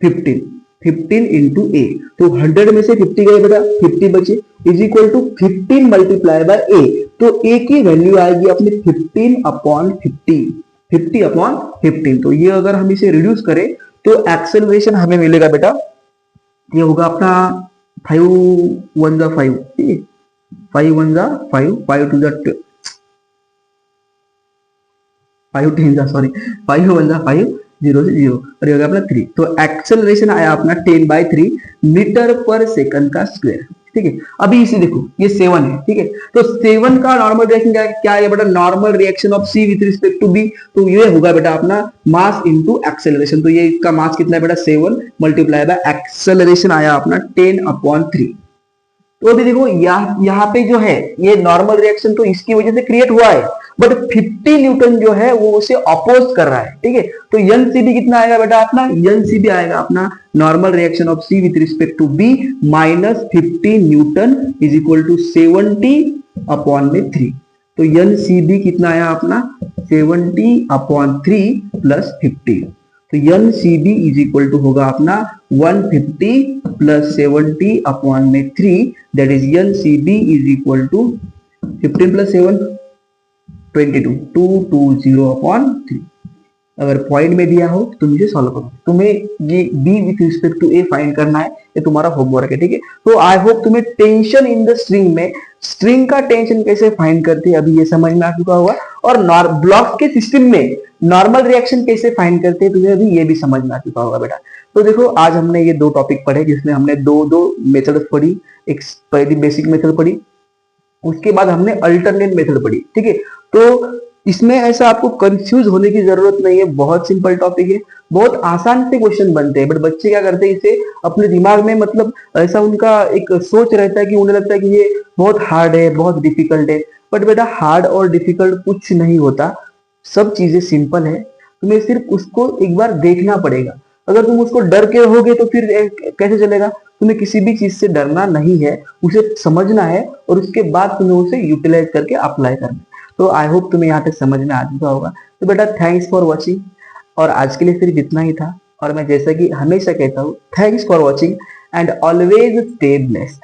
15, 15 into A. तो 100 में से 50 गए बेटा, 50 बचे, is equal to 15 multiply by A. तो ए की वैल्यू आएगी अपनी 15 अपॉन 50, 50 अपॉन 15। तो ये अगर हम इसे रिड्यूस करें तो एक्सेलरेशन हमें मिलेगा बेटा, ये होगा अपना 5 1 जा 5, ठीक है, 5 1 जा 5, 5 2 जा 5 10 जा सॉरी 5 1 जा 5, 0 से 0, और ये हो गया अपना 3। तो एक्सेलरेशन आया अपना 10/3 मीटर पर सेकंड का स्क्वायर, ठीक है। अभी इसे देखो, ये 7 है, ठीक है। तो 7 का नॉर्मल रिएक्शन क्या है बेटा, normal reaction of C with respect to B. तो ये होगा बेटा अपना मास इनटू एक्सेलरेशन। तो ये इसका मास कितना है बेटा, 7 मल्टीप्लाई बाय एक्सेलरेशन आया अपना 10/3। तो अभी देखो यहाँ पे जो है ये नॉर्मल रिएक्शन तो इसकी वजह से क्रिएट हुआ है, बट 50 न्यूटन जो है वो उसे अपोज कर रहा है, ठीक है। तो एनसीबी कितना आएगा बेटा अपना, एनसीबी आएगा अपना normal reaction of C with respect to B minus 50 newton is equal to 70/3। तो एनसीबी कितना आया अपना 70/3 प्लस 50। तो एनसीबी इज इक्वल टू होगा अपना 150 plus 70/3, that is NCB is equal to 15 plus 7 22, 220/3। अगर पॉइंट में दिया हो तो मुझे सॉल्व करो। तुम्हें ये B with respect to A find करना है, ये तुम्हारा होमवर्क है, ठीक है। तो आई होप तुम्हें टेंशन इन द स्ट्रिंग में, स्ट्रिंग का टेंशन कैसे फाइंड करते हैं अभी ये समझ में आ चुका होगा, और ब्लॉक के सिस्टम में नॉर्मल रिएक्शन कैसे फाइंड करते हैं तुम्हें अभी ये भी समझ में आ चुका होगा बेटा। तो देखो आज हमने ये 2 टॉपिक पढ़े जिसमें हमने दो मेथड पढ़ी। एक पहली बेसिक मेथड पढ़ी, उसके बाद हमने अल्टरनेट मेथड पढ़ी, ठीक है। तो इसमें ऐसा आपको कंफ्यूज होने की जरूरत नहीं है, बहुत सिंपल टॉपिक है, बहुत आसान से क्वेश्चन बनते हैं। बट बच्चे क्या करते हैं, इसे अपने दिमाग में मतलब ऐसा उनका एक सोच रहता है कि उन्हें लगता है कि ये बहुत हार्ड है, बहुत डिफिकल्ट है। बट बेटा हार्ड और डिफिकल्ट कुछ नहीं होता, सब चीजें सिंपल है। तुम्हें सिर्फ उसको एक बार देखना पड़ेगा। अगर तुम उसको डर के रहोगे तो फिर कैसे चलेगा। तुम्हें किसी भी चीज से डरना नहीं है, उसे समझना है और उसके बाद तुम्हें उसे यूटिलाइज करके अप्लाई करना है। तो आई होप तुम्हें यहाँ तक समझ में आ चुका होगा। तो बेटा थैंक्स फॉर वॉचिंग, और आज के लिए सिर्फ इतना ही था। और मैं जैसा कि हमेशा कहता हूँ, thanks for watching and always stay blessed.